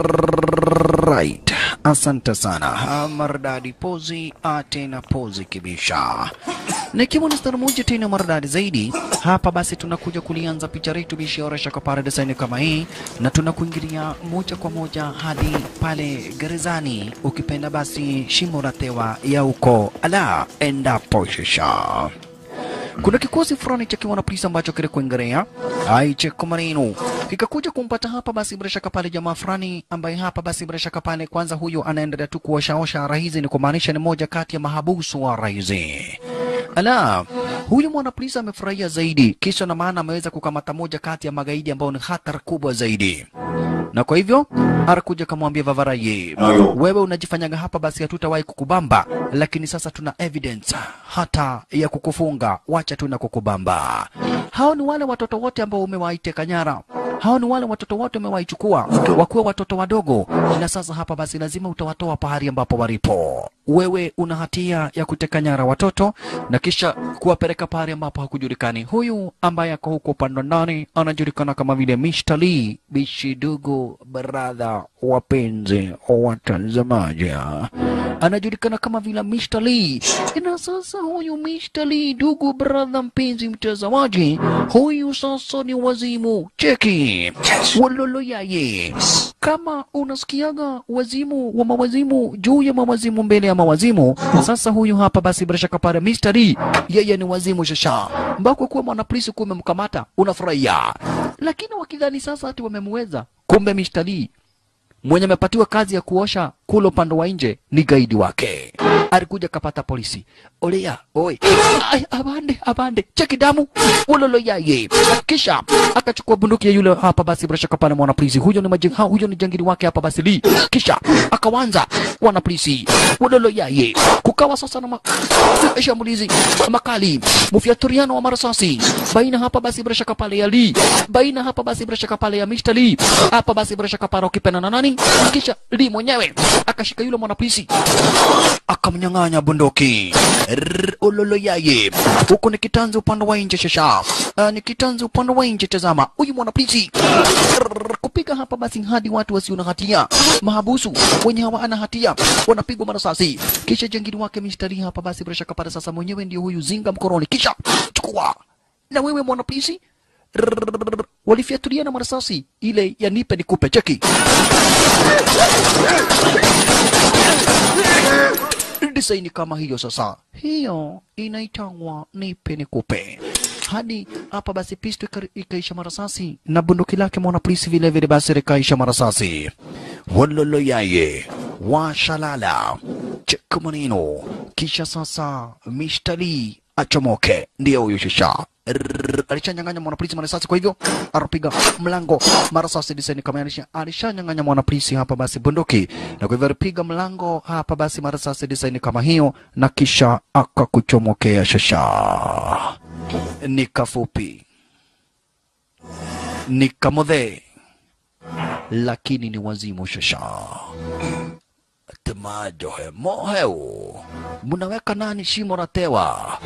Alright. Asante sana. Maridadi pozi tena pozi kibisha. Na ikiwa ni star moja tena maridadi zaidi, hapa basi tunakuja kulianza picha letu bishara Shakapara design kama hii, na tunakuingilia moja kwa moja hadi pale gerezani, ukipenda basi shimo la tewa ya uko ala endapo shisha. Kuna kikosi fulani cha kiwana polisi ambacho kile kuingerea aicheko maneno kikakuja kumpata hapa basi bila shaka pale jamaa fulani ambaye hapa basi bila shaka pale kwanza huyo anaendelea tu kuoshaosha raizi, ni kumaanisha ni moja kati ya mahabusu wa raizi. Ala, huyu mwana polisi amefurahia zaidi, kisha na maana ameweza kukamata moja kati ya magaidi ambao ni hatari kubwa zaidi. Na kwa hivyo arakuja kamwambia Vavaraye, wewe unajifanyaga hapa basi hatutawahi kukubamba, lakini sasa tuna evidence hata ya kukufunga, wacha tu na kukubamba. Hao ni wale watoto wote ambao umewaiteka nyara. Hao ni wale watoto wote umewaichukua wakuwa watoto wadogo, na sasa hapa basi lazima utawatoa pahali ambapo walipo. Wewe una hatia ya kuteka nyara watoto na kisha kuwapeleka pahali ambapo hakujulikani. Huyu ambaye ako huko upande ndani anajulikana kama vile Mr. Lee, bishidugu brother wapenzi watazamaji. Anajulikana kama vile Mr. Lee. Na sasa huyu Mr. Lee, dugu brother mpenzi mtazamaji, huyu sasa ni wazimu. Cheki. Walolo yaye. Kama unasikiaga wazimu wa mawazimu juu ya mawazimu mbele ya mawazimu, sasa huyu hapa basi bila shaka pale Mr. Lee, yeye ni wazimu shasha. Mbako kuwa mwana polisi kumemkamata unafurahia. Lakini wakidhani sasa ati wamemweza, kumbe Mr. Lee mwenye amepatiwa kazi ya kuosha kulo pande wa nje ni gaidi wake. Alikuja kapata polisi. Olea, oi. Ay, abande, cheki damu. Ulolo yaye. Kisha akachukua bunduki ya yule hapa basi bila shaka pale mwana polisi. Huyo ni jangili wake hapa basi Lee. Kisha akaanza wana polisi. Ulolo yaye. Kukawa sasa na shambulizi makali. Mufyaturiano wa marasasi. Baina hapa basi bila shaka pale ya Lee. Baina hapa basi bila shaka pale ya Mr. Lee. Hapa basi bila shaka pale ukipenda na nani? Kisha Lee mwenyewe akashika yule mwana polisi akamnyang'anya bunduki. Ololo yaye. Huko ni kitanzi upande wa nje shasha. Ni kitanzi upande wa nje, tazama. Huyu mwana polisi kupiga hapa basi hadi watu wasio na hatia, mahabusu wenye hawana hatia wanapigwa marasasi. Kisha jangili wake Mr. Lee hapa basi bila shaka pale sasa mwenyewe ndio huyu zinga mkoroni. Kisha chukua. Na wewe mwana polisi walifyatulia na marasasi ile ya nipe nikupe. Cheki. Design kama hiyo sasa. Hiyo inaitangwa nipe nikupe. Hadi hapa basi pisto ikaisha marasasi na bunduki lake mwana polisi vile vile basi ikaisha marasasi. Walolo yaye. Washalala. Cheki maneno. Kisha sasa Mr. Lee achomoke. Ndio huyo shisha. Alishanyang'anya mwana polisi marasasi, kwa hivyo arapiga mlango marasasi design kama alishanyang'anya mwana polisi hapa basi bunduki, na kwa hivyo alipiga mlango hapa basi marasasi design kama hiyo, na kisha akakuchomokea shasha. Ni kafupi, ni kamodhe, lakini ni wazimu shasha. Temajohe moheu. Munaweka nani shimo la tewa.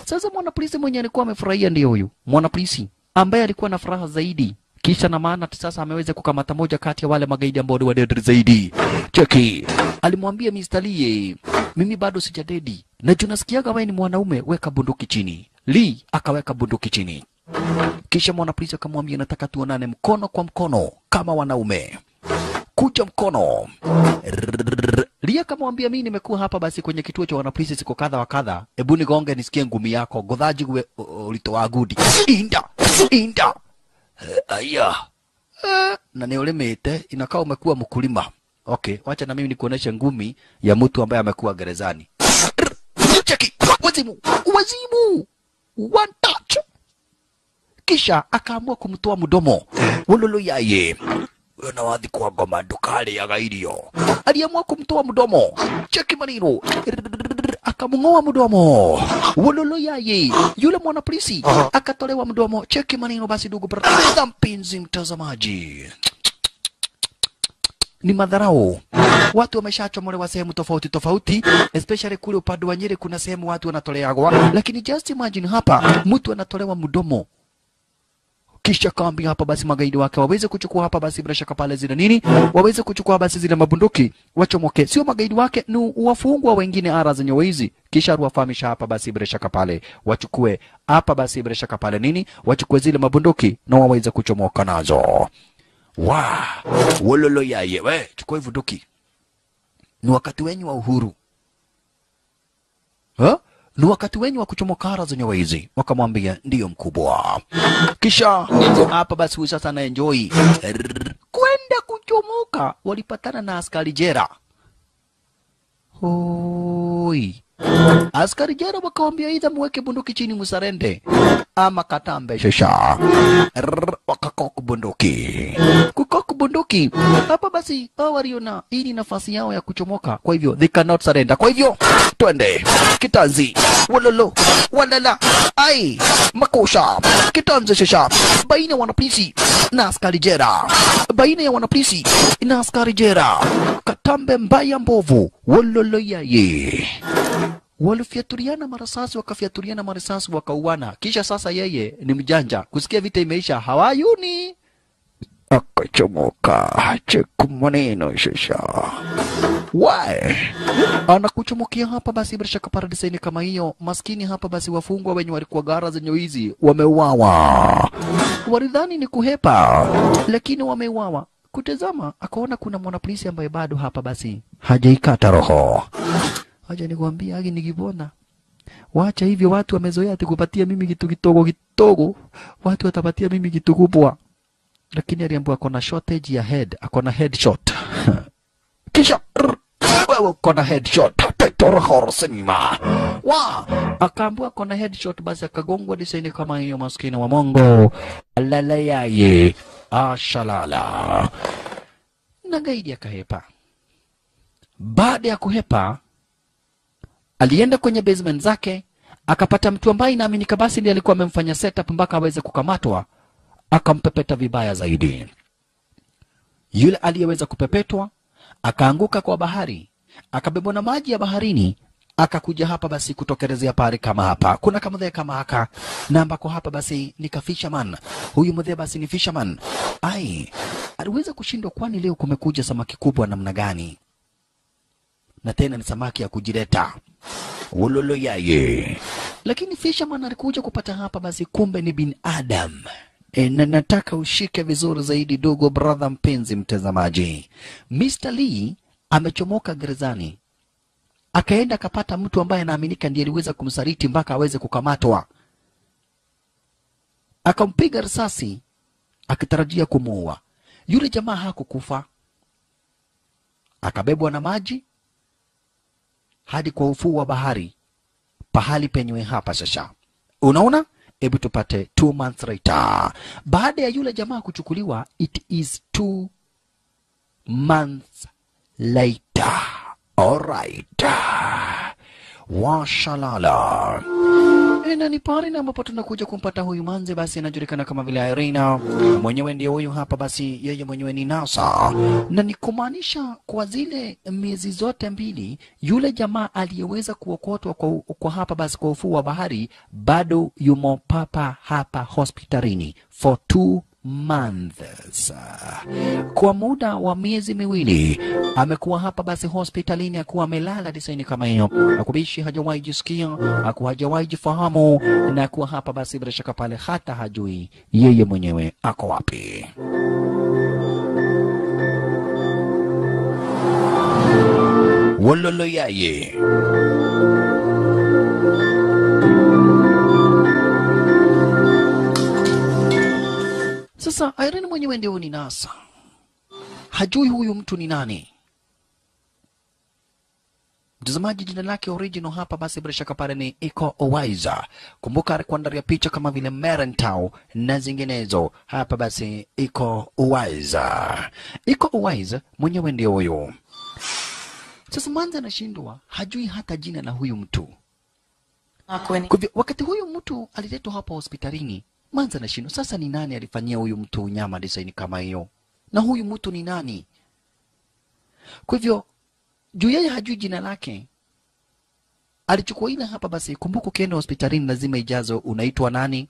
Sasa mwana polisi mwenye alikuwa amefurahia ndio huyu mwana polisi ambaye alikuwa na furaha zaidi. Kisha na maana sasa ameweza kukamata moja kati ya wale magaidi ambao ni wadedri zaidi. Cheki. Alimwambia Mr. Lee, mimi bado sijadedi. Na tunasikia kama ni mwanaume, weka bunduki chini. Lee akaweka bunduki chini. Kisha mwana polisi akamwambia, nataka tuonane mkono kwa mkono kama wanaume. Kucha mkono. Lia kamwambia, mimi nimekuwa hapa basi kwenye kituo cha wanapolisi siku kadha wa kadha. Hebu nigonge nisikie ngumi yako. Godhaji we ulitoa gudi. Inda. Aya. Na neulemete inakaa umekuwa mkulima. Okay, wacha na mimi nikuoneshe ngumi ya mtu ambaye amekuwa gerezani. Cheki. Wazimu. One touch. Kisha akaamua kumtoa mdomo. Wololo yaye. Na wadhi kwa goma dukali ya gaidio. Aliamua kumtoa mdomo. Cheki manino. Akamngoa mdomo. Wololo yaye. Yule mwana polisi akatolewa mdomo. Cheki manino basi ndugu brother mpenzi mtazamaji. Ni madharau. Watu wameshachomolewa sehemu tofauti tofauti, especially kule upande wa Nyeri kuna sehemu watu wanatolewa. Lakini just imagine hapa mtu anatolewa mdomo. Kisha kaambia hapa basi magaidi wake waweze kuchukua hapa basi bila shaka pale zile nini, waweze kuchukua basi zile mabunduki wachomoke. Sio magaidi wake, ni wafungwa wengine ara zenye wizi. Kisha ruwafahamisha hapa basi bila shaka pale wachukue hapa basi bila shaka pale nini, wachukue zile mabunduki na waweze kuchomoka nazo. Wololo yaye, we chukua hizo bunduki, ni wakati wenyu wa uhuru. Ni wakati wenyu wa kuchomoka ara zenye wizi. Wakamwambia ndiyo mkubwa. Kisha hapa basi huyu sasa na enjoy kwenda kuchomoka, walipatana na askari jera. Hoi, askari jera wakawambia either muweke bunduki chini musarende ama katambe shasha. Wakakoku bunduki. Kukoku bunduki. Hapa basi waliona hii ni nafasi yao ya kuchomoka, kwa hivyo they cannot surrender. Kwa hivyo twende kitanzi, walolo walala, ai makosha, kitanzi shasha, baina wanapolisi na askari jera, baina ya wanapolisi na askari jera. Katambe mbaya mbovu, walolo yaye. Walifiaturiana marasasi, wakafiaturiana marasasi, wakauana. Kisha sasa yeye ni mjanja, kusikia vita imeisha hawayuni, akachomoka. Cheku maneno shasha. Anakuchomokia hapa basi bila shaka paradisaini kama hiyo. Maskini hapa basi wafungwa wenye walikuwa gara zenye hizi wameuawa. Walidhani ni kuhepa, lakini wameuawa. Kutazama akaona kuna mwanapolisi ambaye bado hapa basi hajaikata roho. Acha nikwambia haki nikipona. Wacha hivyo, watu wamezoea kupatia mimi kitu kidogo, watu watapatia mimi kitu kubwa. Lakini aliambiwa akona shortage ya head, akona headshot. Kisha wewe kona headshot petoro horsenima. Akaambiwa kona headshot, basi akagongwa disaini kama hiyo. Maskini wa Mungu alala yaye ashalala. Na gaidi akahepa. Baada ya kuhepa alienda kwenye basement zake, akapata mtu ambaye inaaminika basi ndiye alikuwa amemfanya setup mpaka aweze kukamatwa. Akampepeta vibaya zaidi. Yule aliyeweza kupepetwa akaanguka kwa bahari, akabebwa na maji ya baharini, akakuja hapa basi kutokelezea pale kama hapa. Kuna kama mdhe kama haka na ambako hapa basi ni fisherman. Huyu mdhe basi ni fisherman. Ai, aliweza kushindwa, kwani leo kumekuja samaki kubwa namna gani? Na tena ni samaki ya kujileta. Ulolo yaye. Lakini fisherman alikuja kupata hapa basi kumbe ni bin Adam. Na nataka ushike vizuri zaidi dogo brother mpenzi mtazamaji. Mr. Lee amechomoka gerezani. Akaenda akapata mtu ambaye anaaminika ndiye aliweza kumsaliti mpaka aweze kukamatwa. Akampiga risasi akitarajia kumuua. Yule jamaa hakukufa. Akabebwa na maji hadi kwa ufuo wa bahari, pahali penyewe hapa sasa. Unaona? Hebu tupate 2 months later. Baada ya yule jamaa kuchukuliwa, it is 2 months later. Alright. Washalala. Na ni pale na ambapo tunakuja kumpata huyu manze basi anajulikana kama vile Irina. Mwenyewe ndiye huyu hapa basi, yeye mwenyewe ni Nasa. Na ni kumaanisha kwa zile miezi zote mbili yule jamaa aliyeweza kuokotwa kwa hapa basi kwa ufuo wa bahari bado yumo papa hapa hospitalini for 2 months. Kwa muda wa miezi miwili amekuwa hapa basi hospitalini, akuwa amelala disaini kama hiyo. Akubishi hajawahi jisikia, akuwa hajawahi jifahamu, na akuwa hapa basi bila shaka pale hata hajui yeye mwenyewe ako wapi. Wololo yaye. Sasa Irene mwenyewe ndio ni Nasa. Hajui huyu mtu ni nani. Mtazamaji, jina lake original hapa basi bila shaka pale ni Iko Uwais. Kumbuka kuandalia picha kama vile Merentau na zinginezo. Hapa basi Iko Uwais. Iko Uwais mwenyewe ndio huyo. Sasa Manza anashindwa, hajui hata jina la huyu mtu. Wakati huyu mtu aliletwa hapa hospitalini, Manza anashindwa sasa ni nani alifanyia huyu mtu unyama design kama hiyo? Na huyu mtu ni nani? Kwa hivyo juu yeye hajui jina lake, alichukua ile hapa basi. Kumbuka ukienda hospitalini lazima ijazo unaitwa nani,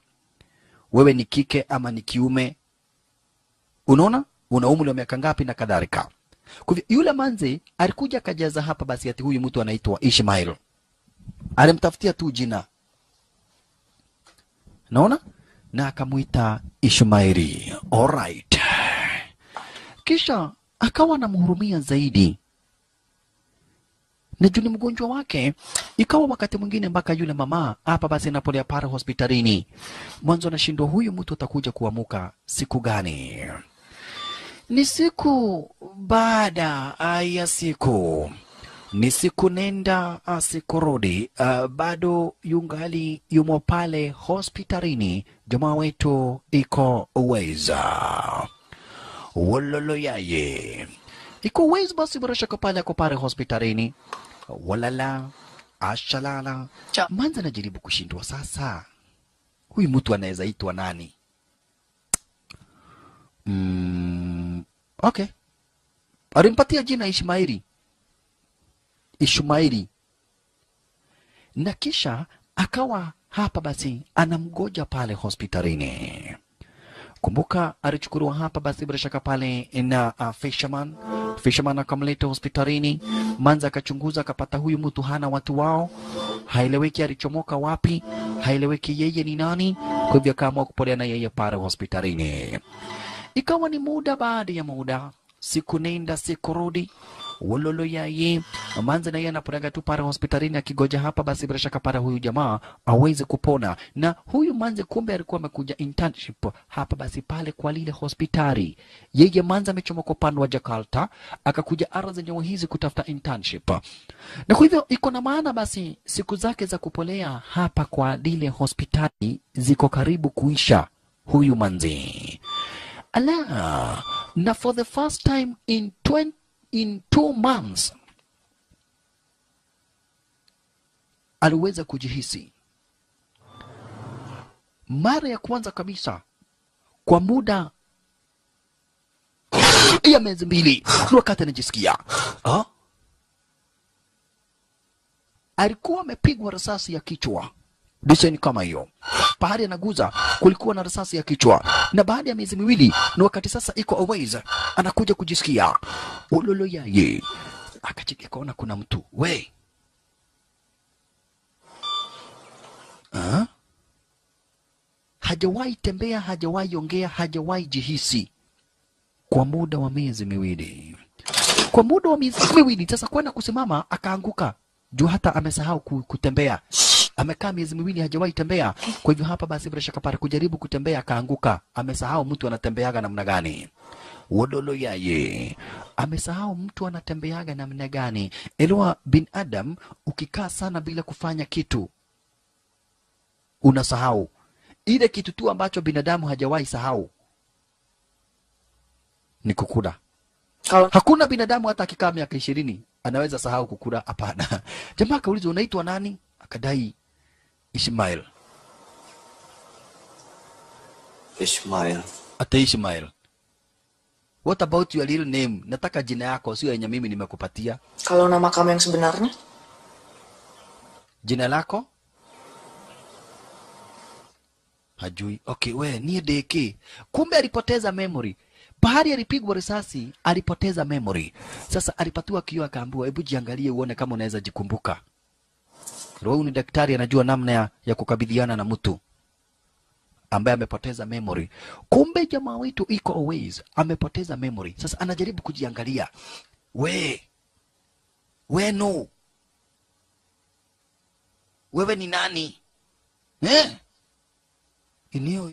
wewe ni kike ama ni kiume, unaona una umri wa miaka ngapi na kadhalika. Kwa hivyo yule manzi alikuja akajaza hapa basi ati huyu mtu anaitwa Ishmael. Alimtafutia tu jina, naona, na akamuita Ishmaeli. Alright. Kisha akawa anamhurumia zaidi, na juu ni mgonjwa wake, ikawa wakati mwingine mpaka yule mama hapa basi anapolia pale hospitalini, mwanzo anashindwa huyu mtu atakuja kuamuka siku gani. Ni siku baada ya siku, ni siku nenda siku rudi, bado yungali yumo pale hospitalini. Jamaa wetu iko uweza wololo yaye iko uweza basi bila shaka pale ako pale hospitalini, walala ashalala. Manza anajaribu kushindwa sasa, huyu mtu anaweza itwa nani? Okay, alimpatia jina Ishmaeli, na kisha akawa hapa basi anamgoja pale hospitalini. Kumbuka alichukuliwa hapa basi bila shaka pale na Fisherman akamleta hospitalini. Manza akachunguza akapata huyu mtu hana watu wao, haeleweki alichomoka wapi, haeleweki yeye ni nani. Kwa hivyo akaamua kupolea na yeye pale hospitalini. Ikawa ni muda baada ya muda, siku nenda siku rudi, wololo yaye. Manza na yeye anaporaga tu pale hospitalini akigoja hapa basi bila shaka pale huyu jamaa aweze kupona. Na huyu Manza kumbe alikuwa amekuja internship hapa basi pale kwa lile hospitali. Yeye Manza amechomoka upande wa Jakarta akakuja ara zenye hizi kutafuta internship. Na kwa hivyo iko na maana basi siku zake za kupolea hapa kwa lile hospitali ziko karibu kuisha huyu Manzi. Ala, na for the first time in 2 months aliweza kujihisi mara ya kwanza kabisa kwa muda ya miezi 2. Wakati anajisikia alikuwa amepigwa risasi ya kichwa, design kama hiyo. Pahali anaguza kulikuwa na risasi ya kichwa, na baada ya miezi 2 na wakati sasa iko always anakuja kujisikia ulolo yaye. Akachiki kaona kuna mtu hajawahi tembea, hajawahi ongea, hajawahi jihisi kwa muda wa miezi 2. Kwa muda wa miezi 2 sasa kwenda kusimama akaanguka juu hata amesahau kutembea. Amekaa miezi 2 hajawahi tembea. Kwa hivyo hapa basi bila shaka pale kujaribu kutembea akaanguka. Amesahau mtu anatembeaga namna gani. Wodolo yaye. Amesahau mtu anatembeaga namna gani. Elewa bin Adam, ukikaa sana bila kufanya kitu unasahau. Ile kitu tu ambacho binadamu hajawahi sahau ni kukula. Hakuna binadamu hata akikaa miaka 20 anaweza sahau kukula, hapana. Jamaa kauliza unaitwa nani? Akadai Ishmael. Ata Ishmael. What about your real name? Nataka jina yako, sio yenye mimi nimekupatia. Kalau nama kamu yang sebenarnya? Jina lako? Hajui. Okay, we ni DK. Kumbe alipoteza memory. Bahari alipigwa risasi, alipoteza memory. Sasa alipatiwa kioo akaambiwa hebu jiangalie uone kama unaweza jikumbuka. Roho ni daktari anajua namna ya kukabidhiana na mtu ambaye amepoteza memory. Kumbe jamaa wetu iko always amepoteza memory. Sasa anajaribu kujiangalia. No. Wewe ni nani? Eneo.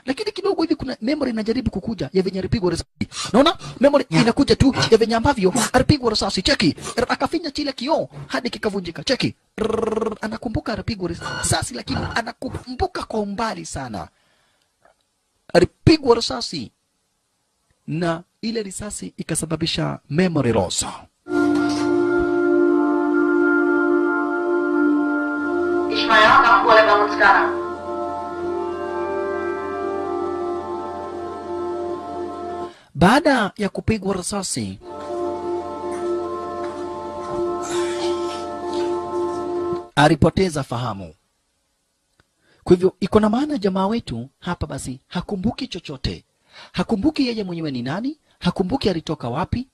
Lakini kidogo hivi kuna memory inajaribu kukuja ya venye alipigwa risasi. Unaona? Memory inakuja tu ya venye ambavyo alipigwa risasi. Cheki. Akafinya chile kioo hadi kikavunjika. Cheki. Anakumbuka alipigwa risasi lakini anakumbuka kwa umbali sana. Alipigwa risasi na ile risasi ikasababisha memory loss. Ishmael, kamu boleh bangun sekarang. Baada ya kupigwa risasi, alipoteza fahamu. Kwa hivyo iko na maana jamaa wetu hapa basi hakumbuki chochote, hakumbuki yeye mwenyewe ni nani, hakumbuki alitoka wapi,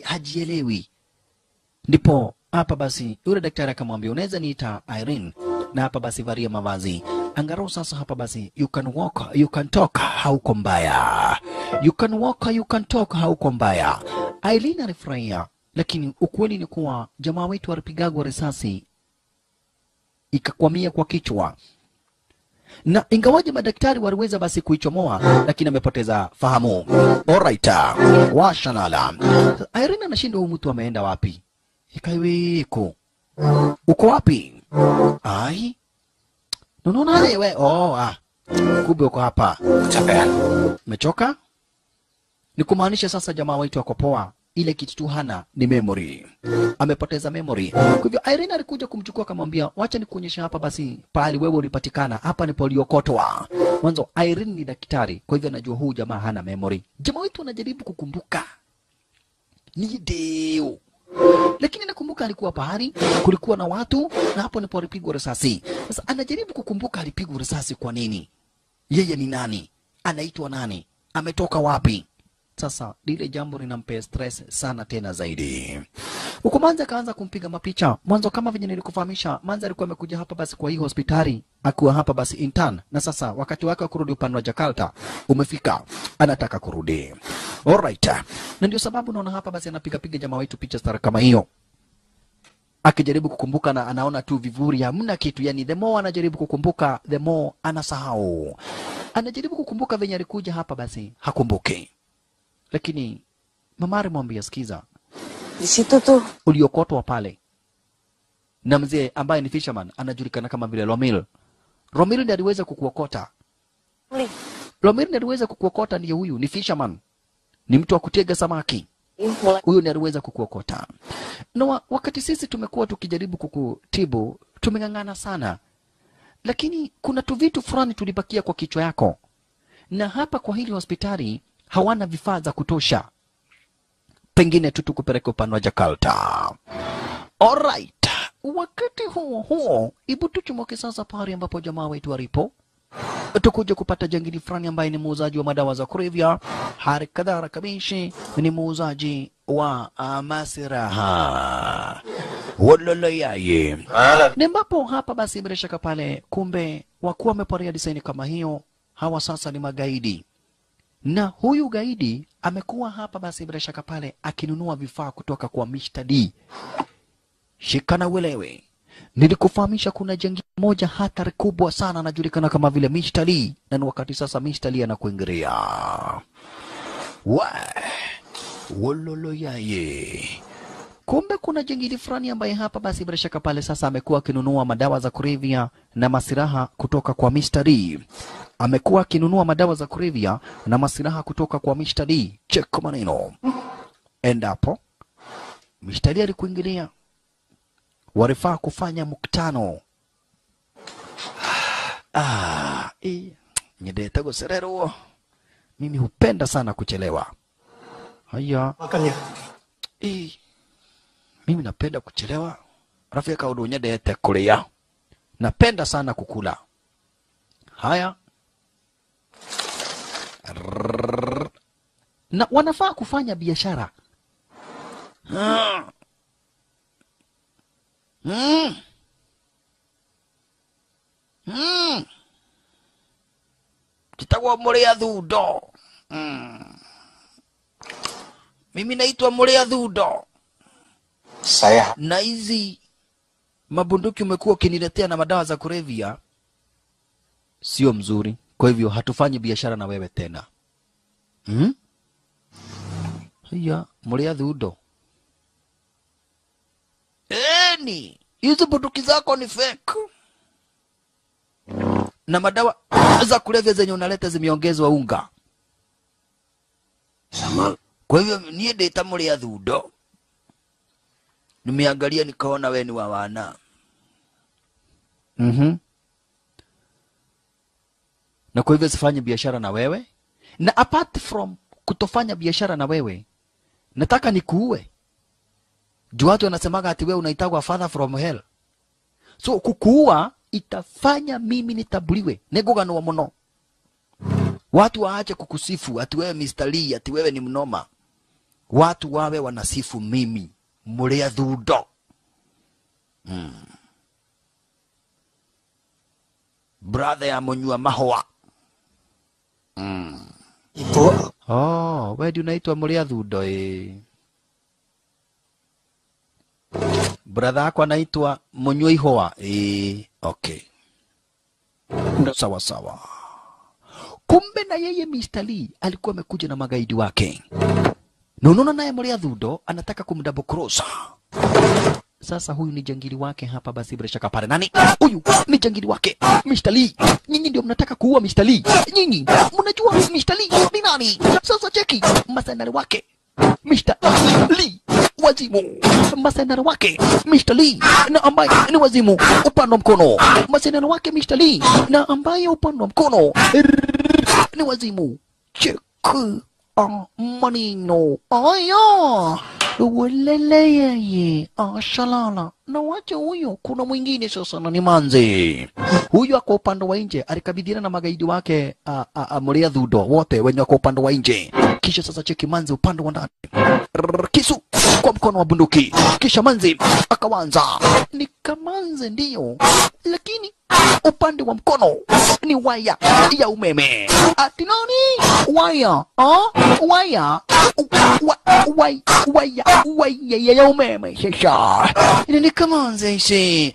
hajielewi. Ndipo hapa basi yule daktari akamwambia unaweza niita Irene, na hapa basi varia mavazi angalau sasa hapa basi you can walk, you can talk, hauko mbaya. You can walk, you can talk, hauko mbaya. Irene alifurahia, lakini ukweli ni kuwa jamaa wetu alipigagwa risasi ikakwamia kwa kichwa, na ingawaje madaktari waliweza basi kuichomoa, lakini amepoteza fahamu. Alright, washalala. Irene anashindwa huyu mtu ameenda wapi? Ikaiweko, uko wapi? Ai, unaona wewe? Kumbe uko hapa. Umechoka? Ni kumaanisha sasa jamaa wetu ako poa, ile kitu tu hana ni memory, amepoteza memory. Kwa hivyo Irene alikuja kumchukua akamwambia wacha nikuonyesha hapa basi pahali wewe ulipatikana, hapa ndipo uliokotwa. Mwanzo Irene ni daktari, kwa hivyo anajua huu jamaa hana memory. Jamaa wetu anajaribu kukumbuka ni deo, lakini nakumbuka alikuwa pahali kulikuwa na watu, na hapo ndipo alipigwa risasi. Sasa anajaribu kukumbuka alipigwa risasi kwa nini, yeye ni nani, anaitwa nani, ametoka wapi. Sasa lile jambo linampea stress sana tena zaidi. Huko Manza akaanza kumpiga mapicha. Mwanzo kama vile nilikufahamisha, Manza alikuwa amekuja hapa basi kwa hii hospitali akiwa hapa basi intern, na sasa wakati wake wa kurudi upande wa Jakarta umefika, anataka kurudi. Alright. Na ndio sababu naona hapa basi anapiga piga jamaa wetu picha stara kama hiyo, akijaribu kukumbuka na anaona tu vivuri, hamna kitu. Yani the more anajaribu kukumbuka the more anasahau. Anajaribu kukumbuka venye alikuja hapa basi hakumbuki. Lakini mama alimwambia sikiza, Di situ tuh. uliokotwa pale na mzee ambaye ni fisherman anajulikana kama vile Romil. Romil ndiye aliweza kukuokota. Romil ndiye aliweza kukuokota, ndiye huyu ni fisherman. Ni mtu wa kutega samaki. Huyu ndiye aliweza kukuokota. Na wakati sisi tumekuwa tukijaribu kukutibu, tumeng'ang'ana sana. Lakini kuna tu vitu fulani tulibakia kwa kichwa yako. Na hapa kwa hili hospitali hawana vifaa za kutosha. Pengine tu tukupeleke upande wa Jakarta. Alright. Wakati huo ibu tuchumoke sasa pahali ambapo jamaa wetu walipo. Tukuja kupata jangili fulani ambaye ni muuzaji wa madawa za kulevya. Hari kadhaa kabishi ni muuzaji wa masiraha. Walolo yaye. Ni ambapo hapa basi bila shaka pale kumbe wakuwa wameparia design kama hiyo. Hawa sasa ni magaidi. Na huyu gaidi amekuwa hapa basi bila shaka pale akinunua vifaa kutoka kwa Mr. D. Shikana uelewe. Nilikufahamisha kuna jengi moja hatari kubwa sana anajulikana kama vile Mr. D. Na ni wakati sasa Mr. D anakuingilia. Wololo yaye. Kumbe kuna jengili fulani ambaye hapa basi bila shaka pale sasa amekuwa akinunua madawa za kulevya na masiraha kutoka kwa Mr. D. Amekuwa akinunua madawa za kulevya na masiraha kutoka kwa Mr. D. Check maneno. Endapo Mr. D alikuingilia, walifaa kufanya mkutano. Nyedeta goserero. Mimi hupenda sana kuchelewa. Haya. Makanya. Mimi napenda kuchelewa. Rafiki kaudu nyedeta kulia. Napenda sana kukula. Haya. Na wanafaa kufanya biashara. Kitagwa Murea Thundo. Mimi naitwa Murea Thundo. Saya. Na hizi mabunduki umekuwa ukiniletea na madawa za kulevya sio mzuri. Kwa hivyo hatufanyi biashara na wewe tena. Haya, Murea Thundo. Ni hizo bunduki zako ni fake. Na madawa za kulevya zenye unaleta zimeongezwa unga. Sama. Kwa hivyo niye deta Murea Thundo. Nimeangalia nikaona wewe ni wa wana. Na kwa hivyo sifanye biashara na wewe. Na apart from kutofanya biashara na wewe, nataka nikuue. Juu watu wanasemaga ati wewe unaitagwa father from hell. So kukuua itafanya mimi nitambuliwe. Negoganwa muno. Watu waache kukusifu ati wewe Mr. Lee, ati wewe ni mnoma. Watu wawe wanasifu mimi Mulia Thundo. Brother ya Munyua Mahua. Ibu, Oh, wewe ndio unaitwa Mulia Thundo Brother yako anaitwa Munyua Ihua. Okay. Sawa sawa. Kumbe na yeye Mr. Lee alikuwa amekuja na magaidi wake. Na unaona naye Mulia Thundo anataka kumdouble cross. Sasa huyu ni jangili wake hapa basi bila shaka pale. Nani? Huyu ni jangili wake. Mr. Lee. Nyinyi ndio mnataka kuua Mr. Lee. Nyinyi mnajua Mr. Lee ni nani? Sasa cheki masanari wake. Mr. Lee wazimu. Masanari wake Mr. Lee na ambaye ni wazimu upande wa mkono. Masanari wake Mr. Lee na ambaye upande wa mkono ni wazimu. Cheki manino. Aya. Ulele yeye. Shalala. Na wache huyo. Kuna mwingine sasa na ni Manzi. Huyu ako upande wa nje. Alikabidhiana na magaidi wake Mulia Thundo. Wote wenye wako upande wa nje. Kisha sasa cheki Manzi upande wa ndani. Kisu kwa mkono wa bunduki. Kisha Manzi akawanza. Ni Kamanzi ndiyo. Lakini upande wa mkono ni waya ya umeme. Ati nani? Waya. Waya. Waya ya umeme. Sasa. Ni Kamanzi isi.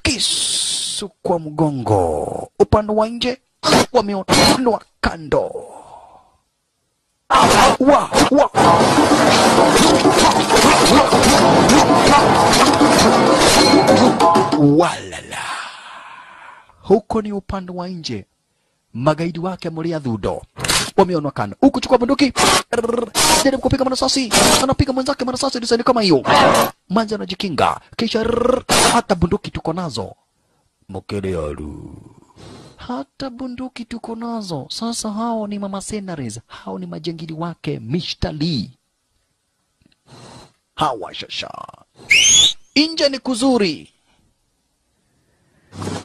Kisu kwa mgongo. Upande wa nje wameondoa kando. Walala. Huko ni upande wa nje. Magaidi wake Mulia Thundo wameonekana. Huku chukua bunduki. Jaribu kupiga manasasi. Anapiga mwenzake manasasi design kama hiyo. Manzi anajikinga. Kisha hata bunduki tuko nazo. Mokele alu. Hata bunduki tuko nazo. Sasa hao ni mama senaries. Hao ni majangili wake Mr. Lee. Hawa shasha. Inje ni kuzuri.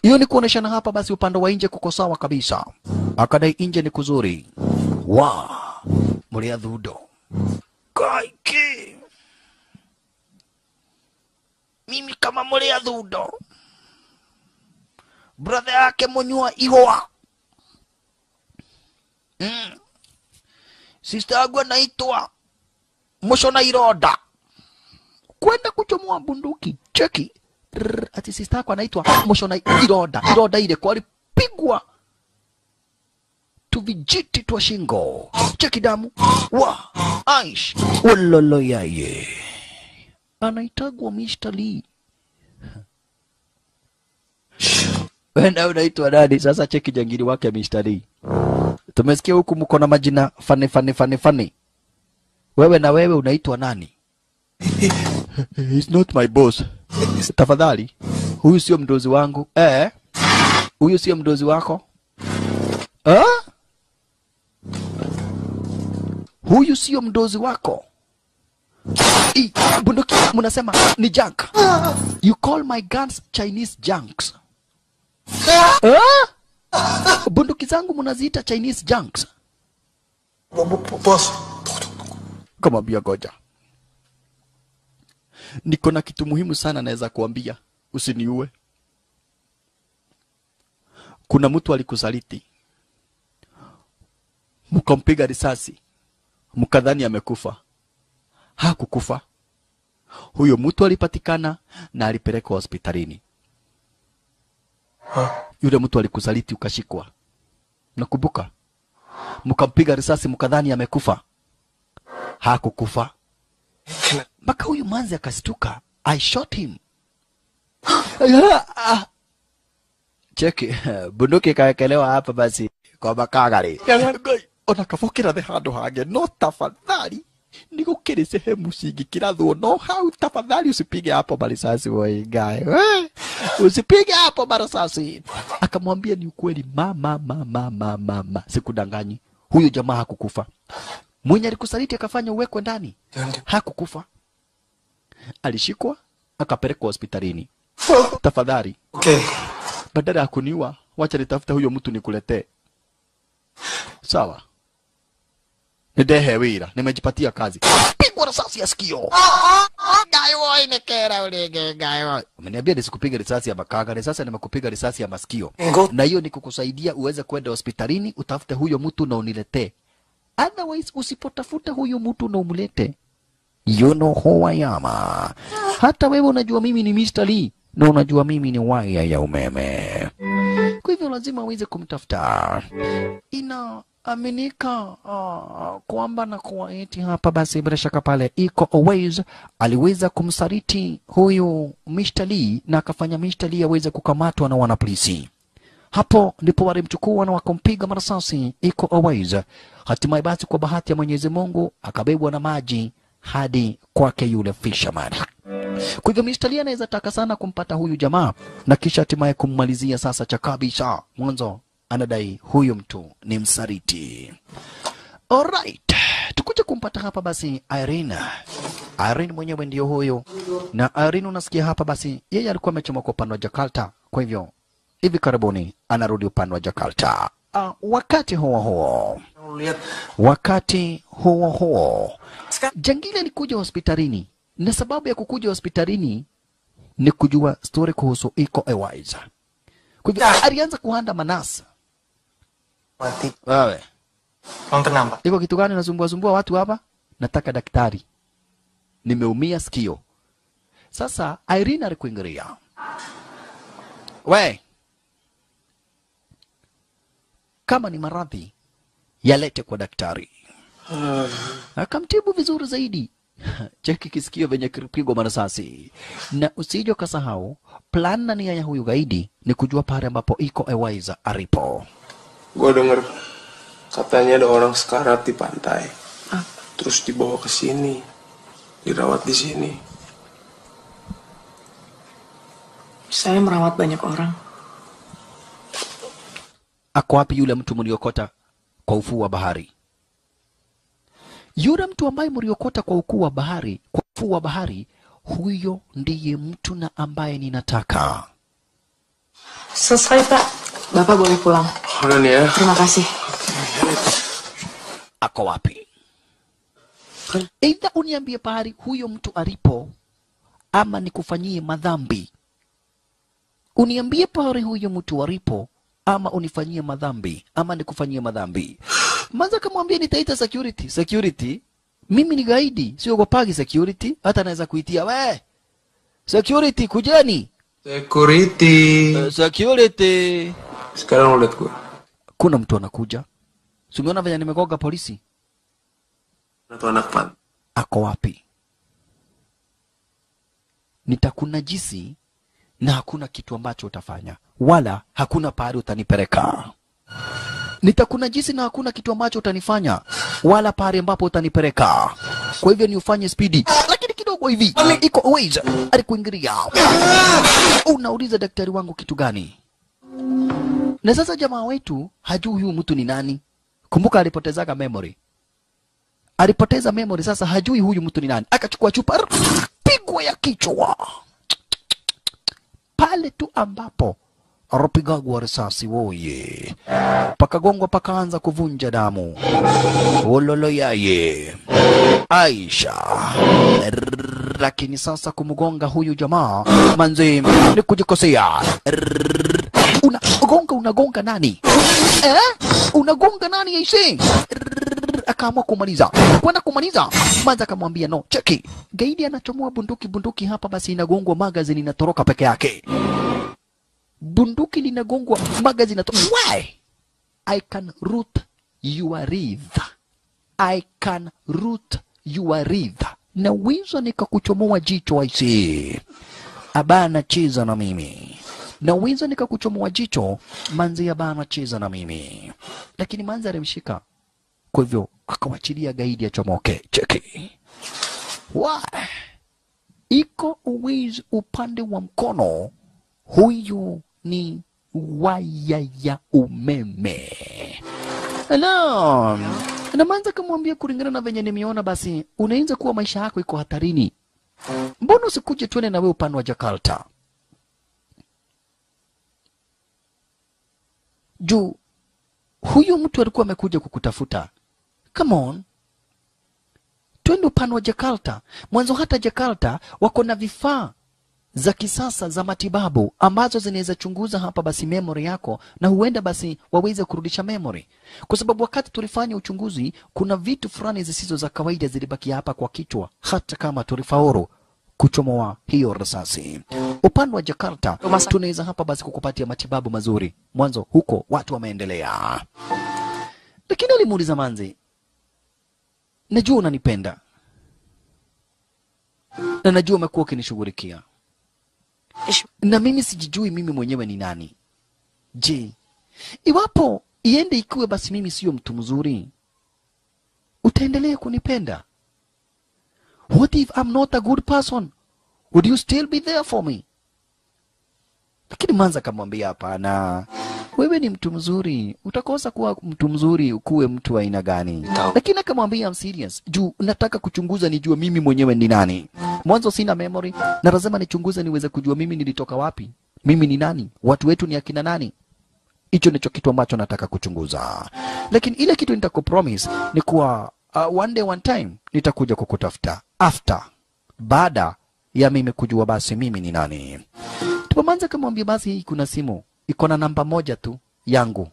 Hiyo ni kuoneshana hapa basi upande wa nje kuko sawa kabisa. Akadai inje ni kuzuri. Mulia Thundo. Kaiki. Mimi kama Mulia Thundo. Brother yake Munyua Ihua. Sister yangu anaitwa Mushona Iroda. Kwenda kuchomoa bunduki. Cheki. Ati sister yako anaitwa Mushona Iroda. Iroda ile kwa alipigwa tuvijiti twa shingo. Cheki damu. Aish. Ulolo yaye. Anaitagwa Mr. Lee. Wenda unaitwa nani? Sasa cheki jangili wake Mr. Lee. Tumesikia huku mko na majina funny. Wewe na wewe unaitwa nani? He's not my boss. Tafadhali. Huyu sio mdozi wangu. Huyu sio mdozi wako? Huyu sio mdozi wako? Bunduki mnasema ni junk. You call my guns Chinese junks. Bunduki zangu mnaziita Chinese junks. boss. Kama bia goja. Niko na kitu muhimu sana naweza kuambia. Usiniue. Kuna mtu alikusaliti. Mkampiga risasi. Mkadhani amekufa. Hakukufa. Huyo mtu alipatikana na alipelekwa hospitalini. Yule mtu alikusaliti ukashikwa. Nakumbuka. Mkampiga risasi mkadhani amekufa. Hakukufa. Mpaka huyu Manzi akastuka. I shot him. Cheki, bunduki kaekelewa hapa basi kwa makagari. Ona kavokera the handu hange, no tafadhali. Nigukiri sehemu cingikirathwo no hau tafadhali usipige hapo marisasi wewe guy. Usipige hapo marisasi. Akamwambia ni ukweli mama. Sikudanganyi. Huyo jamaa hakukufa. Mwenye alikusaliti akafanya uwekwe ndani. Hakukufa. Alishikwa akapelekwa hospitalini. Tafadhali. Okay. badala ya kuniua, wacha nitafuta huyo mtu nikuletee. Sawa. Nidehe wira, nimejipatia kazi. Pigwa risasi ya sikio. Gayo inekera ulege gayo. Umeniambia nisikupiga risasi ya makagare, sasa nimekupiga risasi ya masikio. Na hiyo ni kukusaidia uweze kwenda hospitalini utafute huyo mtu na uniletee. Otherwise usipotafuta huyo mtu na umlete, you know who I am. Hata wewe unajua mimi ni Mr. Lee na unajua mimi ni waya ya umeme. Kwa hivyo lazima uweze kumtafuta. Inaaminika kwamba na kuwa eti hapa basi bila shaka pale Iko Uwais aliweza kumsaliti huyu Mr. Lee na akafanya Mr. Lee aweze kukamatwa na wanapolisi. Hapo ndipo walimchukua na wakampiga marasasi Iko Uwais. Hatimaye basi kwa bahati ya Mwenyezi Mungu akabebwa na maji hadi kwake yule fisherman. Kwa hivyo Mr. Lee anaweza taka sana kumpata huyu jamaa na kisha hatimaye kummalizia sasa cha kabisa. Mwanzo anadai huyu mtu ni msaliti. Alright. Tukuja kumpata hapa basi Irene. Irene mwenyewe ndio huyo. Na Irene unasikia hapa basi yeye alikuwa amechoma kwa upande wa Jakarta. Kwa hivyo hivi karibuni anarudi upande wa Jakarta. Wakati huo Jangili alikuja hospitalini, na sababu ya kukuja hospitalini ni kujua story kuhusu Iko Uwais. Kwa hivyo alianza kuhanda manasa. Wewe iko kitu gani unasumbua watu hapa? Nataka daktari, nimeumia sikio. Sasa Irene alikuingilia, we kama ni maradhi yalete kwa daktari. Akamtibu vizuri zaidi. Cheki kisikio venye kiripigwa marasasi. Na usije ukasahau plan na nia ya huyu gaidi ni kujua pale ambapo Iko Uwais alipo. Gua denger katanya ada orang sekarat di pantai. Terus dibawa ke sini, dirawat di sini. Saya merawat banyak orang. Ako wapi yule mtu mliokota kwa ufuo wa bahari? Yule mtu ambaye mliokota kwa ufuo wa bahari, huyo ndiye mtu na ambaye ninataka. Selesai, Pak. Bapak boleh pulang. Udah ya. Terima kasih. Ako wapi? Either uniambie pahali huyo mtu alipo ama nikufanyie madhambi. Uniambie pahali huyo mtu alipo ama unifanyie madhambi ama nikufanyie madhambi. Maza kamwambia nitaita security. Mimi ni gaidi, sio gopagi security, hata naweza kuitia we. Security kujeni. Security. Sekarang lu lihat gua. Kuna mtu anakuja. Umeona vile nimegoga polisi? Atau anak pan. Ako wapi? Nitakunajisi na hakuna kitu ambacho utafanya, wala hakuna pahali utanipeleka. Nitakunajisi na hakuna kitu ambacho utanifanya, wala pahali ambapo utanipeleka. Kwa hivyo ni ufanye speedy. Lakini kidogo hivi Iko Uwais alikuingilia. Unauliza daktari wangu kitu gani? Na sasa jamaa wetu hajui huyu mtu ni nani. Kumbuka alipotezaga memory. Alipoteza memory, sasa hajui huyu mtu ni nani. Akachukua chupa, pigwa ya kichwa. Pale tu ambapo arapigwa risasi woye. Pakagongwa pakaanza kuvunja damu. Ololo yaye. Aisha. Lakini sasa kumgonga huyu jamaa manzi ni kujikosea. Unagonga nani? Unagonga nani aise? Akaamua kumaliza. Kwenda kumaliza, Manza akamwambia no, cheki. Gaidi anachomoa bunduki hapa basi inagongwa magazine inatoroka peke yake. Bunduki linagongwa magazine inatoroka. Why? I can root your wreath. I can root your wreath. Na wizo nikakuchomoa jicho aise. Abana cheza na mimi. Na wizo nikakuchomoa jicho, Manzi abana cheza na mimi. Lakini Manzi alimshika. Kwa hivyo akawachilia gaidi achomoke. Cheki. Why? Iko Uwais upande wa mkono, huyu ni waya ya umeme. Hello. Na Manzi akamwambia kulingana na venye nimeona basi unaanza kuwa maisha yako iko hatarini. Mbona usikuje tuone na wewe upande wa Jakarta? juu huyu mtu alikuwa amekuja kukutafuta. Come on, twende upande wa Jakarta. Mwanzo hata Jakarta wako na vifaa za kisasa za matibabu ambazo zinaweza chunguza hapa basi memory yako, na huenda basi waweze kurudisha memory, kwa sababu wakati tulifanya uchunguzi kuna vitu fulani zisizo za kawaida zilibaki hapa kwa kichwa, hata kama tulifaulu kuchomoa hiyo risasi. Upande wa Jakarta tunaweza hapa basi kukupatia matibabu mazuri. Mwanzo huko watu wameendelea. Lakini alimuuliza Manzi, najua unanipenda na najua umekuwa ukinishughulikia, na mimi sijijui mimi mwenyewe ni nani. Je, iwapo iende ikiwe basi mimi sio mtu mzuri, utaendelea kunipenda? What if I'm not a good person? Would you still be there for me? Lakini Manzi akamwambia hapana, wewe ni mtu mzuri, utakosa kuwa mtu mzuri ukuwe mtu wa aina gani? Lakini akamwambia I'm serious, juu nataka kuchunguza nijue mimi mwenyewe ni nani. Mwanzo sina memory na lazima nichunguze niweze kujua mimi nilitoka wapi, mimi ni nani, watu wetu ni akina nani. Hicho ndicho kitu ambacho nataka kuchunguza. Lakini ile kitu nitakupromise ni kuwa one day one time nitakuja kukutafuta baada ya mimi kujua basi mimi ni nani. Manzi akamwambia basi hii kuna simu iko na namba moja tu yangu,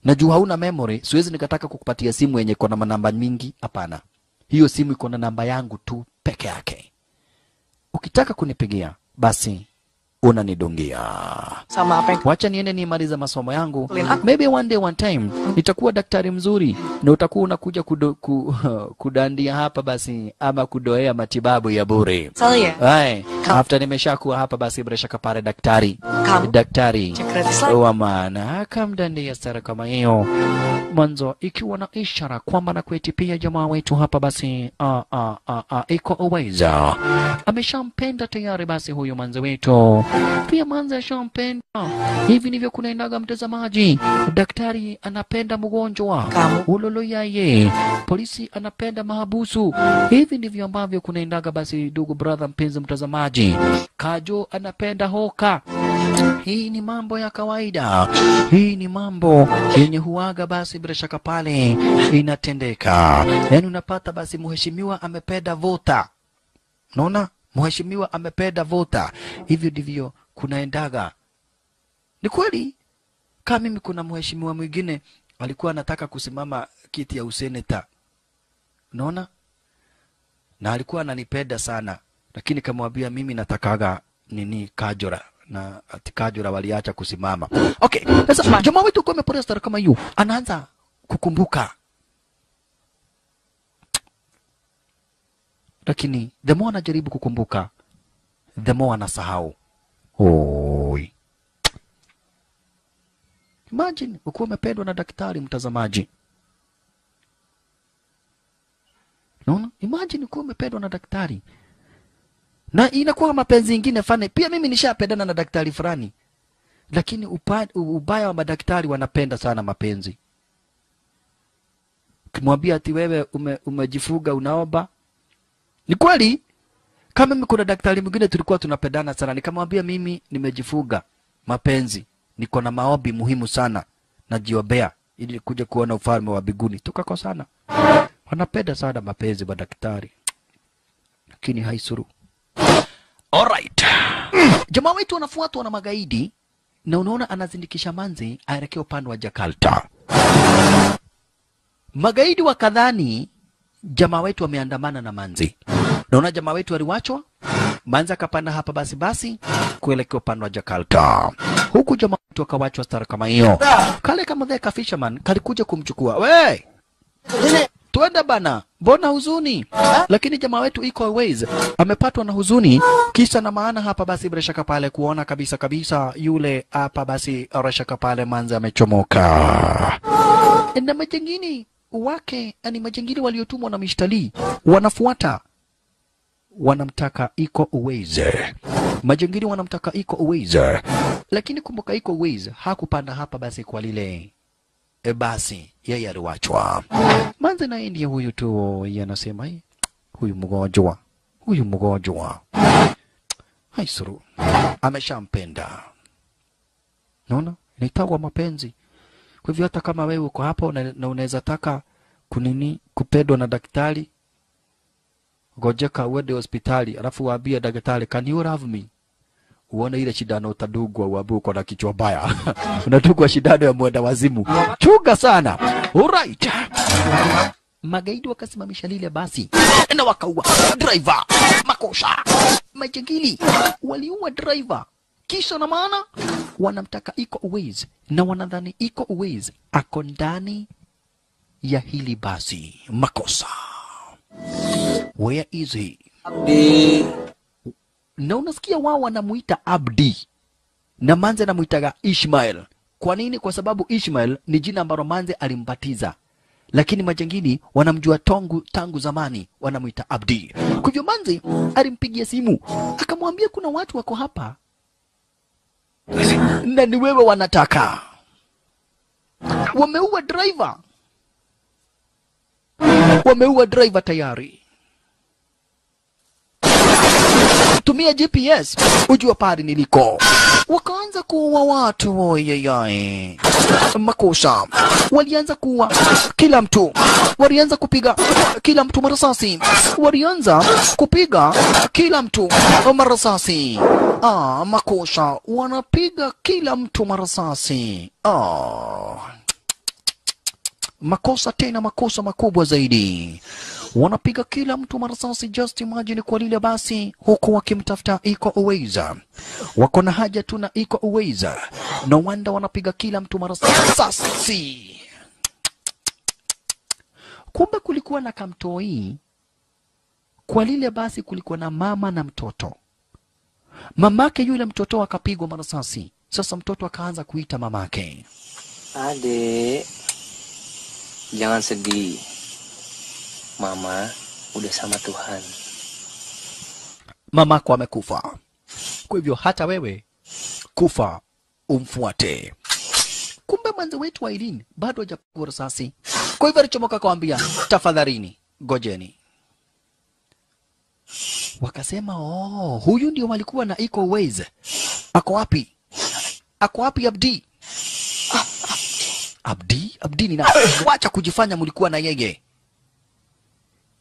najua hauna memory, siwezi nikataka kukupatia simu yenye iko na manamba mingi. Hapana, hiyo simu iko na namba yangu tu peke yake. Ukitaka kunipigia basi unanidungia. Wacha niende nimaliza masomo yangu, maybe one day one time nitakuwa daktari mzuri na utakuwa unakuja kudandia hapa basi, ama kudoea matibabu ya bure. Hai, after nimeshakuwa hapa basi bila shaka pale daktari wa maana kamdandia stara kama hiyo. Mwanzo ikiwa na ishara kwamba na kwetu pia jamaa wetu hapa basi iko uweza ameshampenda tayari basi huyo manzi wetu. Pia Manzi ashampenda. Hivi ndivyo kunaendaga mtazamaji. Daktari anapenda mgonjwa, ulolo yaye. Polisi anapenda mahabusu. Hivi ndivyo ambavyo kunaendaga basi ndugu brother mpenzi mtazamaji. Kajo anapenda hoka. Hii ni mambo ya kawaida. Hii ni mambo yenye huaga basi bila shaka pale inatendeka. Yaani unapata basi mheshimiwa amependa vota. Unaona? Mheshimiwa amependa vota. Hivyo ndivyo kunaendaga. Ni kweli kama mimi kuna mheshimiwa mwingine alikuwa anataka kusimama kiti ya useneta. Unaona? Na alikuwa ananipenda sana, lakini kamwambia mimi natakaga nini Kajora, na Kajora waliacha kusimama. Okay, sasa jamaa wetu kwa ameposta kama hiyo anaanza kukumbuka. Lakini the more anajaribu kukumbuka, the more anasahau. Oi. Imagine ukiwa umependwa na daktari mtazamaji. Unaona? Imagine ukiwa umependwa na daktari. Na inakuwa mapenzi mengine fane. Pia mimi nishapendana na daktari fulani. Lakini ubaya wa madaktari wanapenda sana mapenzi. Ukimwambia ati wewe umejifuga unaomba. Ni kweli? Kama mimi kuna daktari mwingine tulikuwa tunapendana sana, nikamwambia mimi nimejifuga mapenzi, niko na maombi muhimu sana najiombea ili kuja kuona ufalme wa mbinguni. Tukakosana. Wanapenda sana mapenzi madaktari. Lakini haisuru. Alright. Jamaa wetu wanafuatwa na magaidi na unaona anazindikisha Manzi aelekea upande wa Jakarta. Magaidi wakadhani jamaa wetu wameandamana na Manzi. Naona jamaa wetu aliwachwa, Manzi akapanda hapa basi kuelekea upande wa Jakarta. Huku jamaa wetu akawachwa stara kama hiyo. Kale kama the fisherman kalikuja kumchukua. We! Tuende bana, mbona huzuni? Lakini jamaa wetu iko always amepatwa na huzuni, kisa na maana hapa basi bila shaka pale kuona kabisa yule hapa basi bila shaka pale Manzi amechomoka. Na majengini wake ni majengini waliotumwa na mishtali wanafuata, wanamtaka iko uweze. Majengini wanamtaka iko uweze. Lakini kumbuka iko uweze hakupanda hapa basi kwa lile basi yeye aliwachwa. Manzi na ndiye huyu tu yanasema huyu mgonjwa haisuru ameshampenda. Unaona? inaitwa mapenzi. Kwa hivyo hata kama wewe uko hapo na unaweza taka kupendwa na daktari, ngojeka uende hospitali alafu waambie daktari, can you love me? Uone ile shindano utadugwa, uambiwe uko na kichwa baya. Unadugwa shindano ya mwenda wazimu. Chunga sana. Alright. Magaidi wakasimamisha lile basi na wakaua driver. Makosa. Majangili waliua driver. Kisha na maana wanamtaka Iko Uwais na wanadhani Iko Uwais ako ndani ya hili basi. Makosa. Where is he? Abdi. Na unasikia wao wanamuita Abdi na Manze anamuitaga Ishmael. Kwa nini? Kwa sababu Ishmael ni jina ambalo Manze alimbatiza, lakini majangili wanamjua tangu zamani, wanamuita Abdi. Kwa hivyo Manze alimpigia simu akamwambia kuna watu wako hapa na ni wewe wanataka. Wameua driver. Wameua driver tayari. Tumia GPS ujua pahali niliko. Wakaanza kuua watu. Oyeyai. Makosa. Walianza kuua kila mtu. Walianza kupiga kila mtu marasasi. Walianza kupiga kila mtu marasasi. Makosa. Wanapiga kila mtu marasasi. Makosa tena, makosa makubwa zaidi. Wanapiga kila mtu marasasi. Just imagine kwa lile basi, huku wakimtafuta Iko Uwais. Wako na haja tu na Iko Uwais. No wonder wanapiga kila mtu marasasi. Kumbe kulikuwa na kamtoi kwa lile basi, kulikuwa na mama na mtoto. Mamake yule mtoto akapigwa marasasi. Sasa mtoto akaanza kuita mamake, Adek, jangan sedih. Mama udah sama Tuhan. Mamako amekufa. Kwa hivyo hata wewe kufa umfuate. Kumbe mwanzo wetu wa Irene bado hajapigwa risasi. Kwa hivyo alichomoka akawaambia, tafadhalini ngojeni. Wakasema, huyu ndio walikuwa na Iko Uwais. Ako wapi? Ako wapi Abdi? Abdi ni nani? Wacha kujifanya mulikuwa na yeye.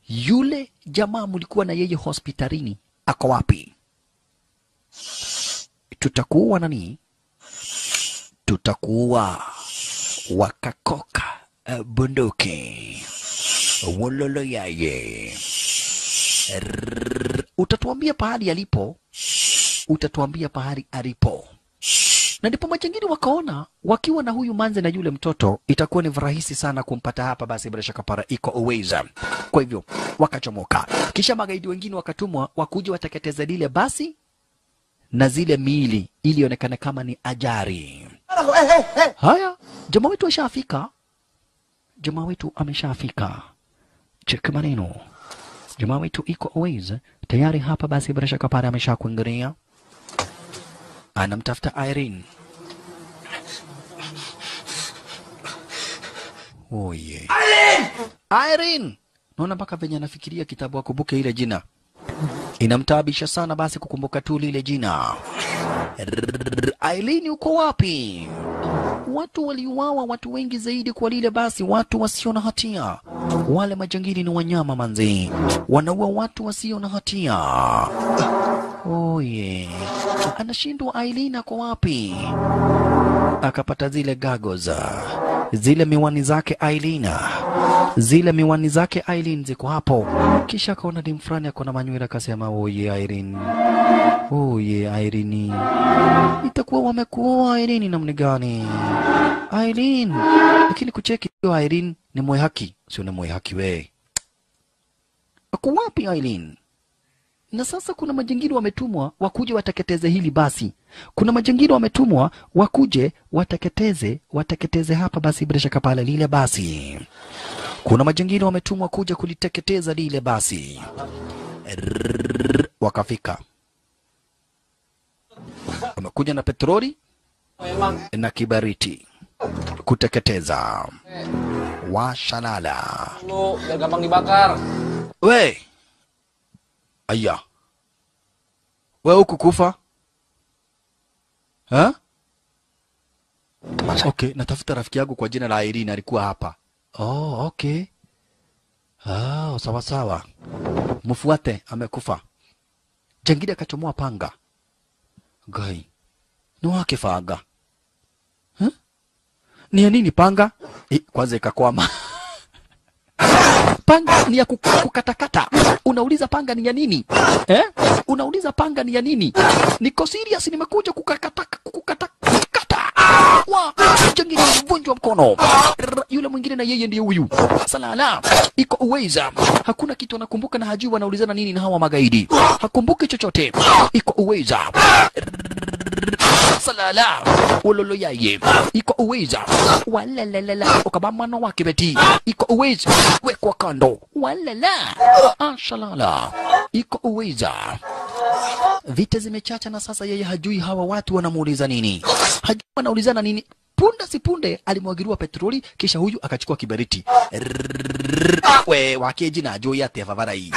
Yule jamaa mulikuwa na yeye hospitalini ako wapi? Tutakuwa nani? Tutakuwa wakakoka bunduki. Wololo yaye. Utatuambia pahali alipo. Utatuambia pahali alipo. Na ndipo majangili wakaona wakiwa na huyu Manze na yule mtoto itakuwa ni rahisi sana kumpata hapa, basi bila shaka para Iko Uwais. Kwa hivyo wakachomoka. Kisha magaidi wengine wakatumwa wakuja wateketeze lile basi na zile miili ili onekane kama ni ajari. Haya, jamaa wetu ashafika. Jamaa wetu ameshafika. Cheki maneno. Jamaa wetu Iko Uwais tayari hapa, basi bila shaka para ameshakuingilia. Anamtafuta Irene. Oye. Irene! Naona mpaka venye anafikiria kitabu akumbuke ile jina. Inamtaabisha sana basi kukumbuka tu lile jina. Irene uko wapi? Watu waliuawa, watu wengi zaidi kwa lile basi, watu wasio na hatia. Wale majangili ni wanyama manzi. Wanaua watu wasio na hatia. Oye. Anashindwa Aileen ako wapi? Akapata zile goggles. Zile miwani zake Aileen. Zile miwani zake Aileen ziko hapo. Kisha akaona dim fulani ako na manywele akasema, oye Aileen. Oye Aileen. Itakuwa wamekuoa Aileen namna gani? Aileen. Lakini kucheki hiyo Aileen ni mwehaki. Sio ni mwehaki we. Ako wapi Aileen? Na sasa kuna majangili wametumwa wakuje wateketeze hili basi. Kuna majangili wametumwa wakuje wateketeze hapa basi bila shaka pale lile basi. Kuna majangili wametumwa kuja kuliteketeza lile basi. Wakafika. Wamekuja na petroli na kibariti kuteketeza. Washalala. Lu, biar gampang dibakar. We. Aya. We huku kufa? Ha? Okay, natafuta rafiki yangu kwa jina la Irene alikuwa hapa. Oh, okay. Ah, sawa sawa. Mfuate, amekufa. Jangili akachomoa panga. Gai. Ni wake faga. Huh? Ni ya nini panga? Kwanza ikakwama. Panga ni ya kukatakata. Unauliza panga ni ya nini? Unauliza panga ni ya nini? Niko serious, nimekuja kukata. Wa, jangili mvunjwa mkono. Yule mwingine na yeye ndiye huyu. Salala, iko uweza. Hakuna kitu anakumbuka na hajui wanaulizana nini na hawa magaidi. Hakumbuki chochote. Iko uweza. Salala, ulolo yaye. Iko uweza. Walalala, ukabamano wake beti. Iko uweza. Wekwa kando. Walala. Shalala. Iko uweza. Vita zimechacha na sasa yeye hajui hawa watu wanamuuliza nini. Hajui wanaulizana nini. Punde si punde alimwagiriwa petroli, kisha huyu akachukua kiberiti. We wakeji na ajoi ya tevavara hii.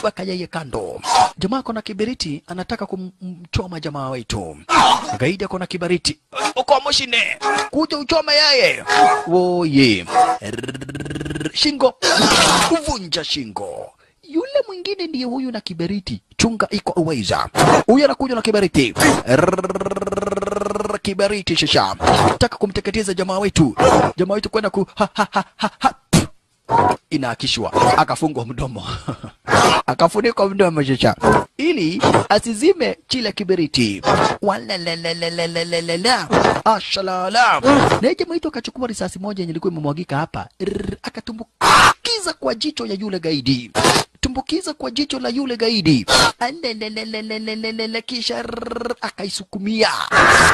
Waka yeye kando. Jamaa kona kiberiti anataka kumchoma jamaa wetu. Gaidi kona kiberiti. Uko moshine. Kuja uchome yeye. Woye. Shingo. Uvunja shingo. Yule mwingine ndiye huyu na kiberiti. Chunga iko uweza. Huyu anakuja na kiberiti. Kiberiti shisha. Taka kumteketeza jamaa wetu. Jamaa wetu kwenda inaakishwa. Akafungwa mdomo. Akafunikwa mdomo shisha. Ili asizime chile kiberiti. Walalalalalala. Ashalala. Na jamaa wetu akachukua risasi moja yenye ilikuwa imemwagika hapa. Akatumbukiza kwa jicho ya yule gaidi. Tumbukiza kwa jicho la yule gaidi. Kisha akaisukumia.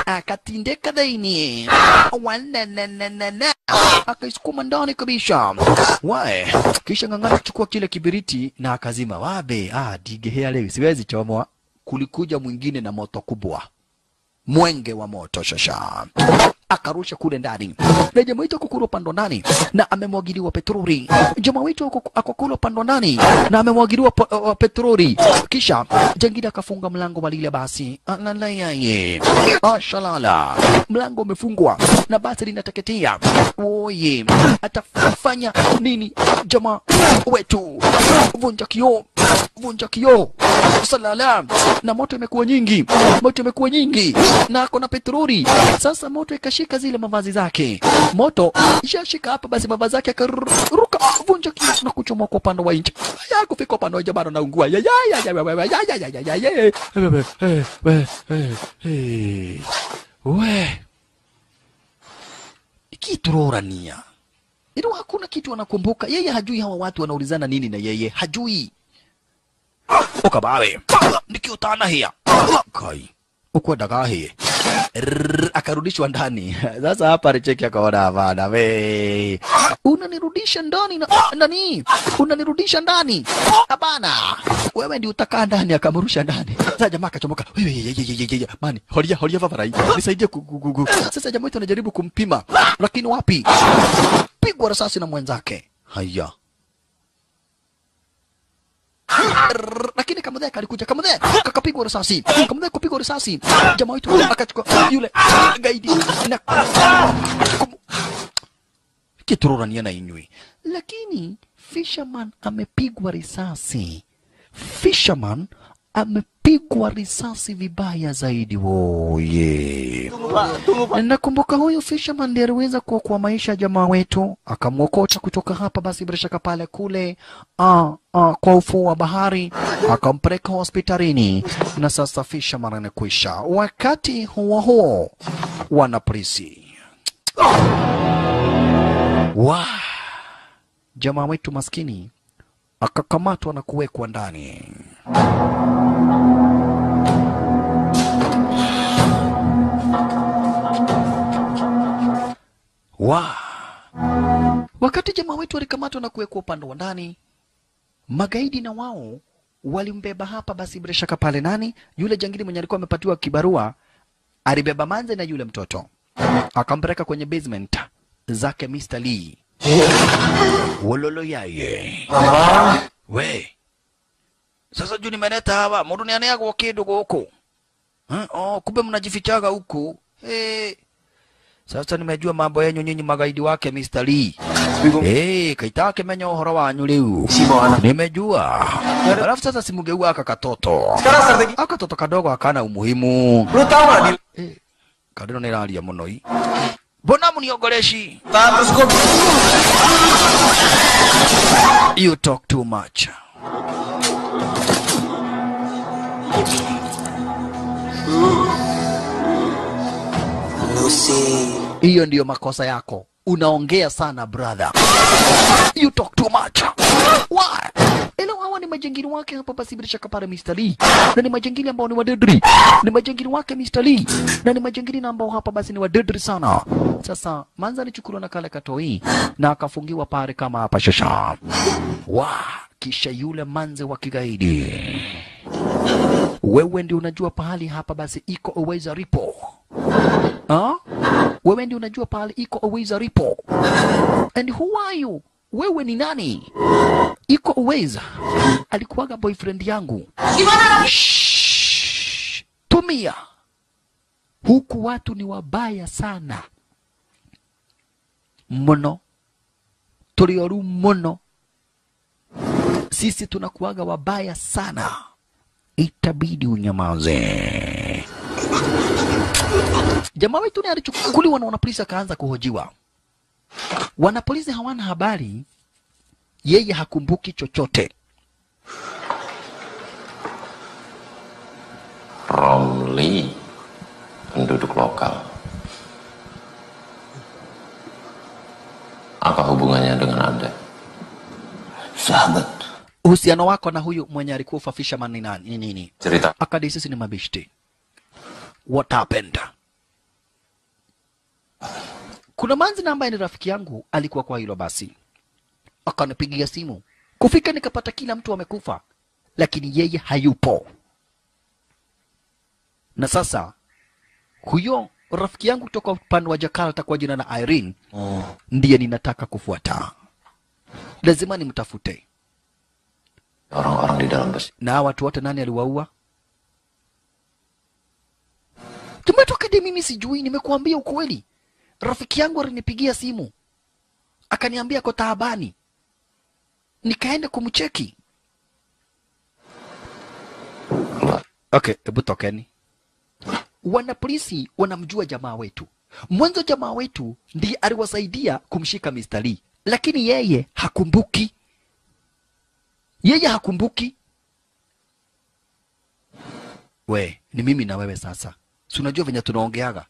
Akatindeka daini. Akaisukuma ndani kabisa. Wae. Kisha ngangana kuchukua kile kiberiti na akazima. Wabe. Digehea leo. Siwezi chomwa. Kulikuja mwingine na moto kubwa. Mwenge wa moto shasha. Akarusha kule ndani. Na jamaa wetu akokula pando ndani na amemwagiliwa petroli. Jamaa wetu akokula pando ndani na amemwagiliwa petroli. Kisha jangili akafunga mlango wa lile basi. Alalaye. Shalala. Mlango umefungwa na basi linateketea. Oye. Atafanya nini jamaa wetu? Vunja kioo. Vunja kioo. Salala. Na moto imekuwa nyingi. Moto imekuwa nyingi. Na kuna petroli. Sasa moto ikashika zile mavazi zake. Moto ishashika hapa basi mavazi zake akaruka vunja kioo na kuchoma kwa upande wa nje. Ya kufika upande wa nje bado naungua. We. Kiturorania. Ilo hakuna kitu anakumbuka. Yeye hajui hawa watu wanaulizana nini na yeye hajui. Ukabawe. Nikiutana hia. Kai. Ukwa daga hii. Akarudishwa ndani. Sasa hapa alicheki akaona hapana we. Unanirudisha ndani na nani? Unanirudisha ndani. Hapana. Wewe ndio utakaa ndani akamrusha ndani. Sasa jamaa akachomoka. Wewe mani, horia favarai. Nisaidie kugugu. Sasa jamaa wetu anajaribu kumpima. Lakini wapi? Pigwa risasi na mwenzake. Haya. Lakini Kamudhe alikuja. Kamudhe kakapigwa risasi. Kamudhe kupigwa risasi. Jamaa wetu akachukua yule gaidi na kitururania na inywi. Lakini Fisherman amepigwa risasi. Fisherman amepigwa risasi vibaya zaidi. Woye. Nakumbuka huyu Fisherman ndiye aliweza kuokoa maisha jamaa wetu, akamwokota kutoka hapa basi bila shaka pale kule kwa ufuo wa bahari, akampeleka hospitalini na sasa Fisherman anakwisha. Wakati huo wanapolisi jamaa wetu maskini akakamatwa na kuwekwa ndani. Wakati jamaa wetu alikamatwa na kuwekwa upande wa ndani, magaidi na wao walimbeba hapa basi bila shaka pale nani? Yule jangili mwenye alikuwa amepatiwa kibarua alibeba Manze na yule mtoto. Akampeleka kwenye basement zake Mr. Lee. Wololo yaye. We. Sasa juu nimeleta hawa, muruni anayago kidogo huko. Kumbe mnajifichaga huko. Sasa nimejua mambo yenu nyinyi magaidi wake Mr. Lee. Kaitake menya uhoro wanyu riu. Nimejua. Alafu sasa simugeua aka katoto. Aka katoto kadogo akana umuhimu. Kadino niraria muno ii. Mbona muniongoreshi? You talk too much. Hiyo ndiyo makosa yako. Unaongea sana brother. You talk too much. Why? Ilo hawa ni majengini wake hapa basi bila shaka pale Mr. Lee. Na ni majengini ambao ni wadedri. Ni majengini wake Mr. Lee. Na ni majengini ambao hapa basi ni wadedri sana. Sasa manza alichukuliwa na kale katoi na akafungiwa pale kama hapa shasha. Kisha yule manze wa kigaidi. Wewe ndio unajua pahali hapa basi iko Uweza Ripo. Wewe ndio unajua pahali iko Uweza Ripo. And who are you? Wewe ni nani? Iko Uweza alikuwaga boyfriend yangu. Tumia. Huku watu ni wabaya sana. Mno. Tulioru mno. Sisi tunakuwaga wabaya sana. Itabidi unyamaze. Jamaa wetu ni alichukuliwa na wanapolisi akaanza kuhojiwa. Wanapolisi hawana habari. Yeye hakumbuki chochote. Romli, penduduk lokal. Apa hubungannya dengan Anda? Sahabat. Uhusiano wako na huyu mwenye alikufa fisherman ni nini? Cerita. Akadai sisi ni mabishti. What happened? Kuna manzi na ambaye ni rafiki yangu alikuwa kwa hilo basi. Akanipigia simu. Kufika nikapata kila mtu amekufa. Lakini yeye hayupo. Na sasa huyo rafiki yangu kutoka upande wa Jakarta kwa jina la Irene ndiye ninataka kufuata. Lazima nimtafute. Orang-orang di dalam bus. Na watu wote nani aliwaua? Tumetoka de mimi sijui, nimekuambia ukweli. Rafiki yangu alinipigia simu. Akaniambia kwa taabani. Nikaenda kumcheki. Okay, hebu tokeni. Wanapolisi wanamjua jamaa wetu. Mwanzo jamaa wetu ndiye aliwasaidia kumshika Mr. Lee. Lakini yeye hakumbuki. Yeye hakumbuki. We, ni mimi na wewe sasa. Si unajua venye tunaongeaga.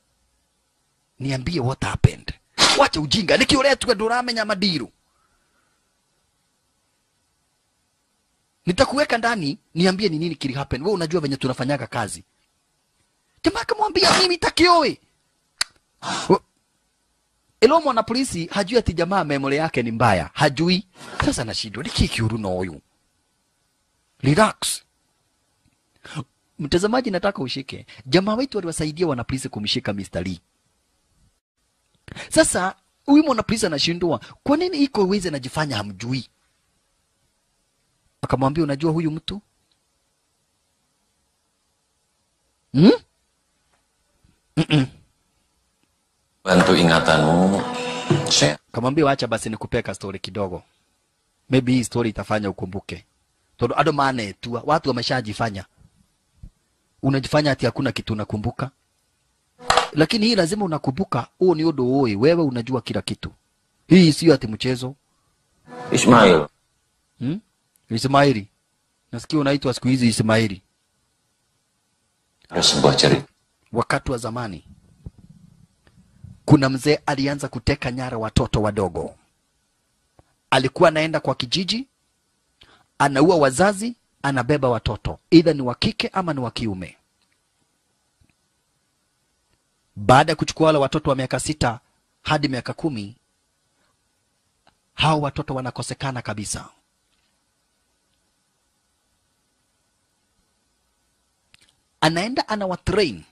Niambie what happened. Wacha ujinga, nikioletu ndo ramenya madiru. Nitakuweka ndani, niambie ni nini kili happen. Wewe unajua venye tunafanyaga kazi. Jamaa kamwambia mimi takioe. Elo mwana polisi hajui ati jamaa memory yake ni mbaya. Hajui. Sasa nashindwa ni kiki uruno huyu. Relax. Mtazamaji nataka ushike. Jamaa wetu waliwasaidia wanapolisi kumshika Mr. Lee. Sasa huyu mwanapolisi anashindwa. Kwa nini iko Uweza anajifanya hamjui? Akamwambia unajua huyu mtu? Bantu ingatanmu. Kamwambia acha basi nikupeka story kidogo. Maybe hii story itafanya ukumbuke. Todo ado maana tu watu wameshajifanya. Unajifanya ati hakuna kitu unakumbuka. Lakini hii lazima unakumbuka. Huo ni odo oi, wewe unajua kila kitu. Hii sio ati mchezo. Ismail. Ismaili. Nasikia unaitwa siku hizi Ismaili. Sebuah cerita. Wakati wa zamani kuna mzee alianza kuteka nyara watoto wadogo. Alikuwa anaenda kwa kijiji, anaua wazazi, anabeba watoto, either ni wa kike ama ni wa kiume. Baada ya kuchukua wale watoto wa miaka 6 hadi miaka 10, hao watoto wanakosekana kabisa. Anaenda anawatrain,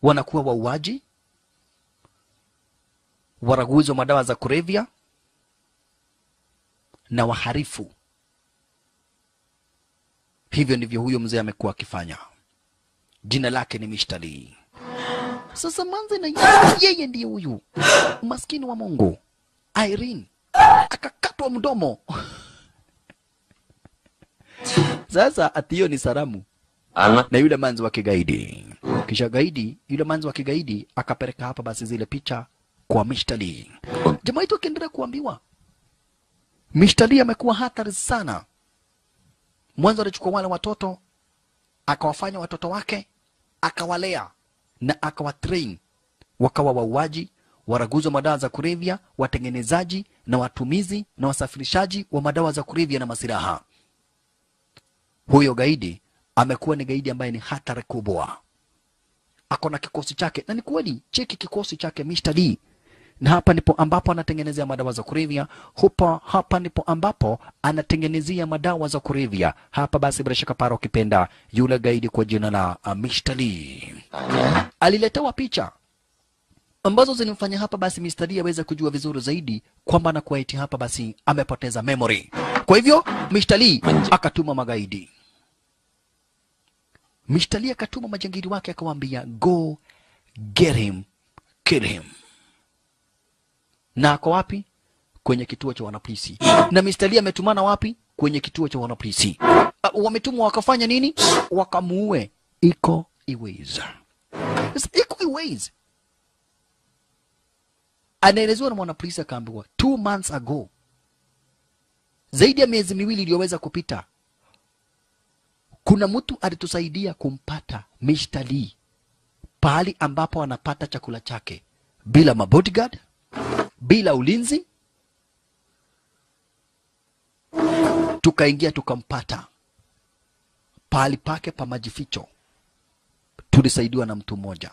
wanakuwa wauaji, waraguzi wa madawa za kulevya na waharifu. Hivyo ndivyo huyo mzee amekuwa akifanya. Jina lake ni Mr. Lee. Sasa manze na yeye ndiye huyu maskini wa Mungu Irene akakatwa mdomo. Sasa atiyo ni salamu na yule manzi wa kigaidi. Kisha gaidi, yule manzi wa kigaidi akapeleka hapa basi zile picha kwa Mishtali. Jamaa yetu akiendelea kuambiwa Mishtali amekuwa hatari sana. Mwanzo alichukua wale watoto akawafanya watoto wake, akawalea na akawatrain wakawa wauaji, waraguzi wa madawa za kulevya, watengenezaji na watumizi na wasafirishaji wa madawa za kulevya na masilaha. Huyo gaidi amekuwa ni gaidi ambaye ni hatari kubwa. Ako na kikosi chake, na ni kweli, cheki kikosi chake Mishtali. Na hapa ndipo ambapo anatengenezea madawa za kulevya. Hapa ndipo ambapo anatengenezea madawa za kulevya. Hapa basi bila shaka Paro ukipenda yule gaidi kwa jina la Mishtali. Aliletewa picha ambazo zinimfanya hapa basi Mishtali aweze kujua vizuri zaidi kwamba na kwa eti hapa basi amepoteza memory. Kwa hivyo Mishtali akatuma magaidi. Mishtali akatuma majangili wake akawaambia go get him, kill him. Na ako wapi? Kwenye kituo cha wanapolisi. Na Mishtali ametumana wapi? Kwenye kituo cha wanapolisi. Wametumwa wakafanya nini? Wakamuue Iko Uwais. Iko Uwais anaelezewa na mwanapolisi akaambiwa 2 months ago, zaidi ya miezi miwili iliyoweza kupita, kuna mtu alitusaidia kumpata Mishtali pahali ambapo anapata chakula chake bila mabodyguard, bila ulinzi. Tukaingia tukampata pahali pake pa majificho. Tulisaidiwa na mtu mmoja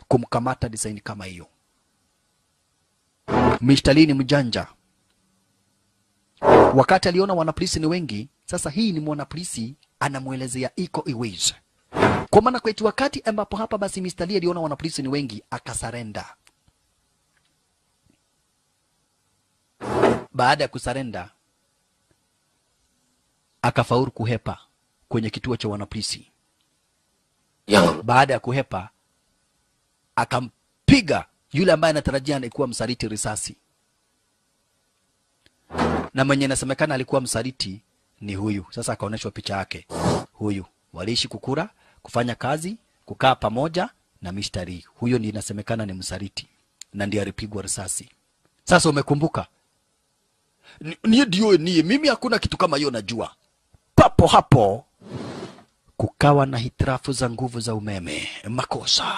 kumkamata design kama hiyo. Mishtali ni mjanja. Wakati aliona wanapolisi ni wengi, sasa hii ni mwanapolisi anamuelezea Iko Uwais. Kwa maana kwetu wakati ambapo hapa basi Mishtali aliona wanapolisi ni wengi, akasarenda. Baada ya kusarenda akafaulu kuhepa kwenye kituo cha wanapolisi. Baada ya kuhepa akampiga yule ambaye anatarajia alikuwa msaliti risasi. Na mwenye nasemekana alikuwa msaliti ni huyu. Sasa akaonyeshwa picha yake. Huyu waliishi kukura, kufanya kazi, kukaa pamoja na Mishtali. Huyo ndiye inasemekana ni msaliti na ndiye alipigwa risasi. Sasa umekumbuka? Ndio mimi hakuna kitu kama hiyo najua. Papo hapo kukawa na hitirafu za nguvu za umeme. Makosa.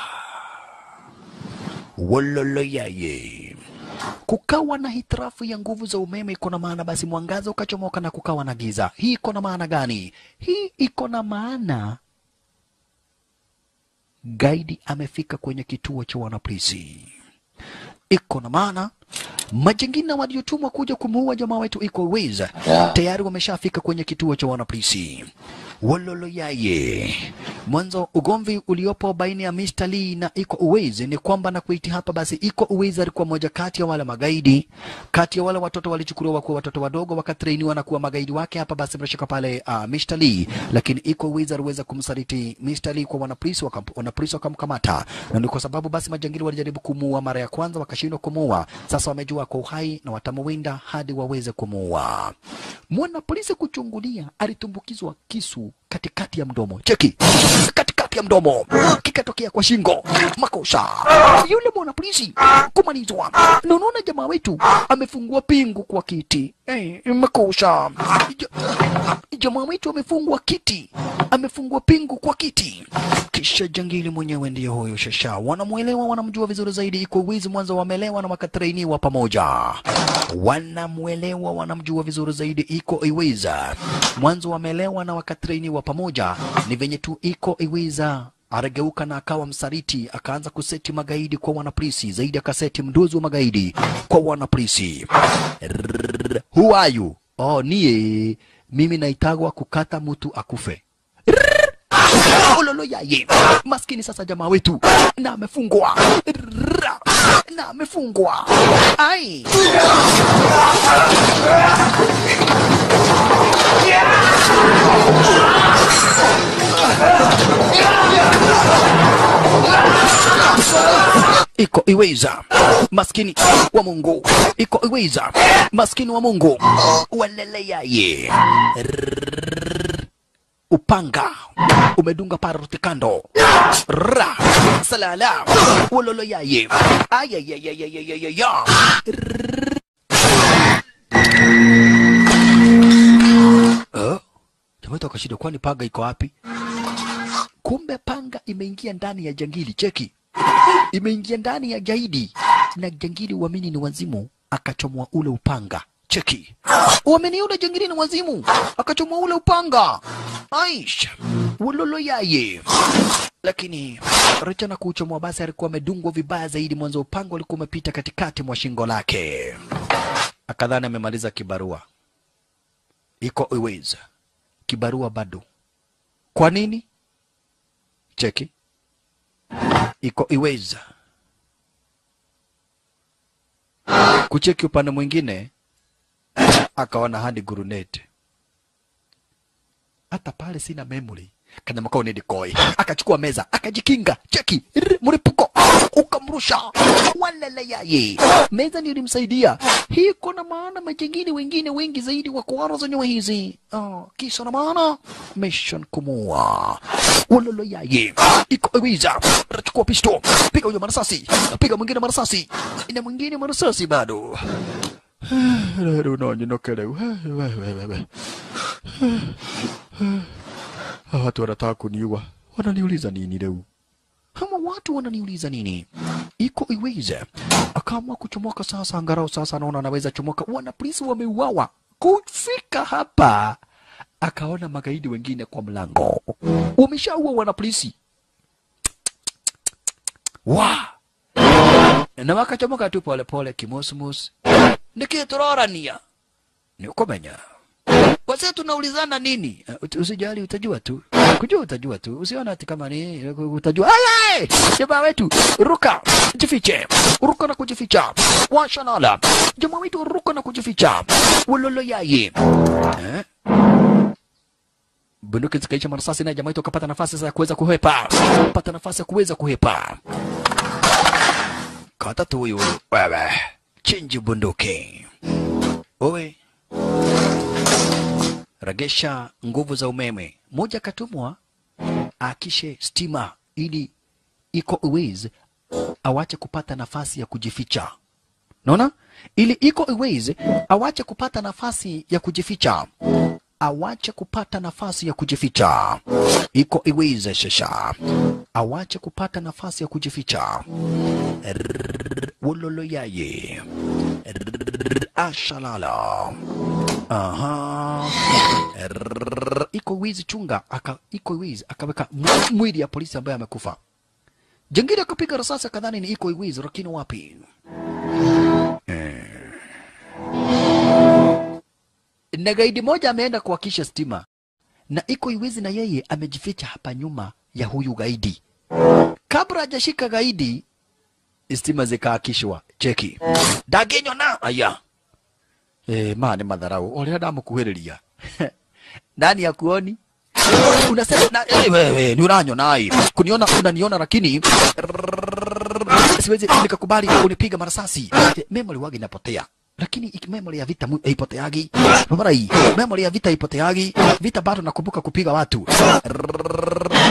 Wololo yaye. Kukawa na hitirafu ya nguvu za umeme iko na maana basi mwangaza ukachomoka na kukawa na giza. Hii iko na maana gani? Hii iko na maana gaidi amefika kwenye kituo cha wanapolisi. Iko na maana majengina waliotumwa kuja kumuua jamaa wetu Iko Uwais tayari wameshafika kwenye kituo cha wanapolisi. Wololo yaye. Mwanzo ugomvi uliopo baina ya Mishtali na Iko Uwais ni kwamba na kuiti hapa basi Iko Uwais alikuwa moja kati ya wale magaidi, kati ya wale watoto walichukuliwa kuwa watoto wadogo wakatrainiwa na kuwa magaidi wake hapa basi bila shaka pale Mishtali. Lakini Iko Uwais aliweza kumsaliti Mishtali kwa wanapolisi, wanapolisi wakamkamata. Na ni kwa sababu basi majangili walijaribu kumuua mara ya kwanza wakashindwa kumuua. Sasa wamejua kwa uhai na watamuwinda hadi waweze kumuua. Mwanapolisi kuchungulia alitumbukizwa kisu katikati ya mdomo. Cheki. Katikati ya mdomo. Kikatokea kwa shingo. Makosa. Yule mwanapolisi kumalizwa. Na unaona jamaa wetu amefungua pingu kwa kiti. Makosa. Jamaa wetu amefungwa kiti. Amefungua pingu kwa kiti. Kisha jangili mwenyewe ndiye huyo shasha. Wanamuelewa, wanamjua vizuri zaidi Iko Uwais. Mwanzo wamelewa na wakatrainiwa pamoja. Wanamuelewa, wanamjua vizuri zaidi Iko Uwais. Mwanzo wamelewa na wakatrainiwa pamoja. Ni venye tu Iko Uwais arageuka na akawa msaliti, akaanza kuseti magaidi kwa wanapolisi, zaidi akaseti mdozi wa magaidi kwa wanapolisi. Who are you? Oh, nie mimi naitagwa kukata mtu akufe. Ololo yaye. Maskini sasa jamaa wetu na amefungwa. Na amefungwa. Ai. iko iweza maskini wa Mungu, iko iweza maskini wa Mungu, walele yaye upanga umedunga paroti kando ra salala wololo yaye ayayayayayaya jamaa akashida, kwani panga iko wapi? Kumbe panga imeingia ndani ya jangili. Cheki, imeingia ndani ya gaidi, na jangili uamini ni wazimu, akachomwa ule upanga. Cheki, uamini ule jangili ni wazimu, akachomwa ule upanga. Aish wololo yaye. Lakini Richa na kuchomwa basi alikuwa amedungwa vibaya zaidi. Mwanzo upanga ulikuwa umepita katikati mwa shingo lake, akadhani amemaliza kibarua. Iko iweza kibarua bado. Kwa nini? Cheki, iko iweza kucheki upande mwingine, akaona hadi guruneti. Hata pale sina memory, kana makao ni decoy. Akachukua meza akajikinga. Cheki, mlipuko ukamrusha, walele yaye. Meza ndio ilimsaidia. Hii kuna maana majengini wengine wengi zaidi wa kuara za nyoa hizi. Kisa na maana mission kumua, walele yaye. Iko iwiza, chukua pisto, piga huyo marasasi, piga mwingine marasasi, ina mwingine marasasi bado. Watu wanataka kuniua. Wananiuliza nini leo? Watu wananiuliza nini? Iko iweza akaamua kuchomoka sasa. Angarau sasa anaona anaweza chomoka. Wana polisi wameuawa. Kufika hapa akaona magaidi wengine kwa mlango. Wameshaua wana polisi. Na wakachomoka tu pole pole kimosmos. Nikitororania. Ni ukomenya. Wase tunaulizana nini? Usijali, utajua tu. Kujua utajua tu. Usiona ati kama ni utajua. Hey! Jamaa wetu ruka, jifiche. Ruka na kujificha. Washanala. Jamaa wetu ruka na kujificha. Wololo yaye. Bunduki zikaisha marasasi, na jamaa wetu akapata nafasi sasa ya kuweza kuhepa. Pata nafasi ya kuweza kuhepa. Kata tu huyu wewe. Chinji bunduki. Owe. Regesha nguvu za umeme. Moja katumwa akishe stima ili iko uwezi awache kupata nafasi ya kujificha. Naona? Ili iko uwezi awache kupata nafasi ya kujificha. Awache kupata nafasi ya kujificha. Iko iweze shasha. Awache kupata nafasi ya kujificha. Wololo yaye. Ashalala. Iko wizi chunga. Iko wizi akaweka mwili ya polisi ambaye amekufa. Jengine akapiga risasi akadhani ni iko wizi, lakini wapi? Na gaidi moja ameenda kuhakisha stima, na iko wizi na yeye amejificha hapa nyuma ya huyu gaidi. Kabla hajashika gaidi, stima zikaakishwa. Cheki. Dagenyo na aya. Mane madharau. Ole adamu kuheriria. Nani ya kuoni? Unasema na wewe ni unanyo nai. Kuniona unaniona, lakini siwezi nikakubali unipiga marasasi. Memory wage inapotea. Lakini memory ya vita haipoteagi. Marai, memory ya vita haipoteagi. Vita bado nakumbuka kupiga watu.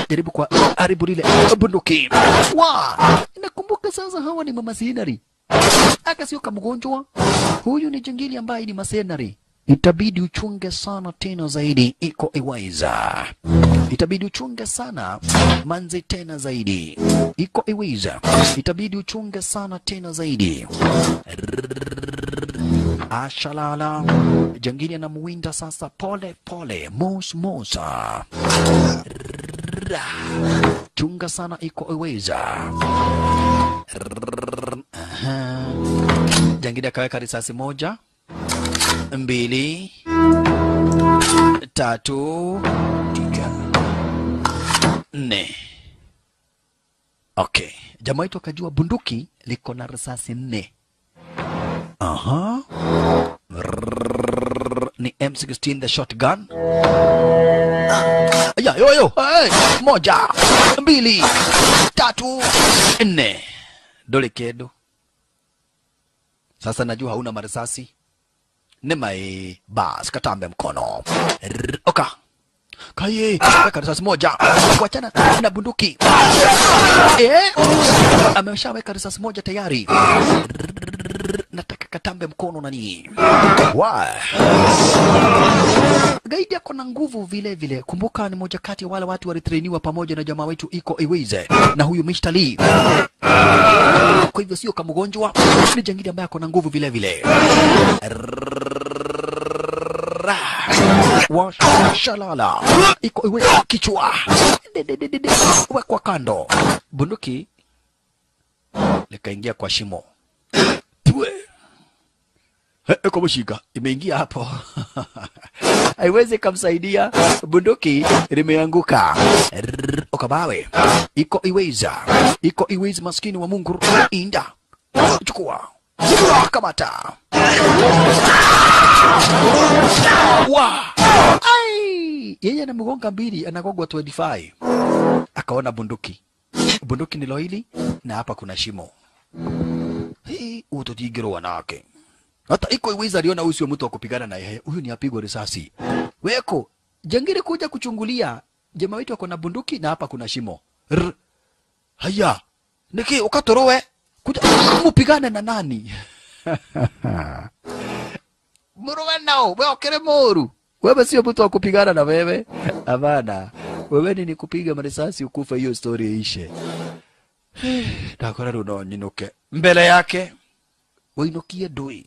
Jaribu kwa haribu lile bunduki. Nakumbuka sasa hawa ni mamasinari. Aka sio kama mgonjwa. Huyu ni jangili ambaye ni masenari. Itabidi uchunge sana tena zaidi. Iko iweza. Itabidi uchunge sana manzi tena zaidi. Iko iweza. Itabidi uchunge sana tena zaidi. Ashalala. Jangili anamuwinda sasa pole pole. Mosa. Chunga sana, iko iweza. Jangili akaweka risasi 1, 2, 3, 4. Okay. Jamaa wetu akajua bunduki liko na risasi 4. Ni M16 the shotgun. Yo. 1, 2, 3, 4. dole kedo. Sasa najua hauna marisasi. Nemae bas katambe mkono. Oka. Kaye, weka risasi moja. Kuachana na bunduki. Ameshaweka risasi moja tayari. Nataka katambe mkono nani. Gaidi yako na nguvu vile vile. Kumbuka ni moja kati ya wale watu walitrainiwa pamoja na jamaa wetu Iko Iweze na huyu Mr. Lee. Kwa hivyo sio kama mgonjwa, ni jangili ambaye ako na nguvu vile vile. Shalala. Iko Iweze kichwa. Wekwa kando. Bunduki likaingia kwa shimo. Eko mshika imeingia hapo. Haiwezi kumsaidia, bunduki limeanguka. Okabawe. Iko Iweza maskini wa Mungu. Inda. Chukua. Kamata. Ai! Yeye anamgonga mbili, anagogwa 25. Akaona bunduki. Bunduki ni loili na hapa kuna shimo. Hii utotigiro wanawake. Hata Iko Iweza aliona huyu sio mtu wa kupigana na yeye. Huyu ni apigwa risasi. Weko, jangili kuja kuchungulia. Jamaa wetu ako na bunduki na hapa kuna shimo. Haya. Niki ukatorowe. Kuja mupigane na nani? Muruwe nao, wewe kere moru. Wewe sio mtu wa kupigana na wewe. Hapana. Wewe ni kupiga marisasi ukufa, hiyo story ishe. Dakora runo nyinuke. Mbele yake. Wainukie dui.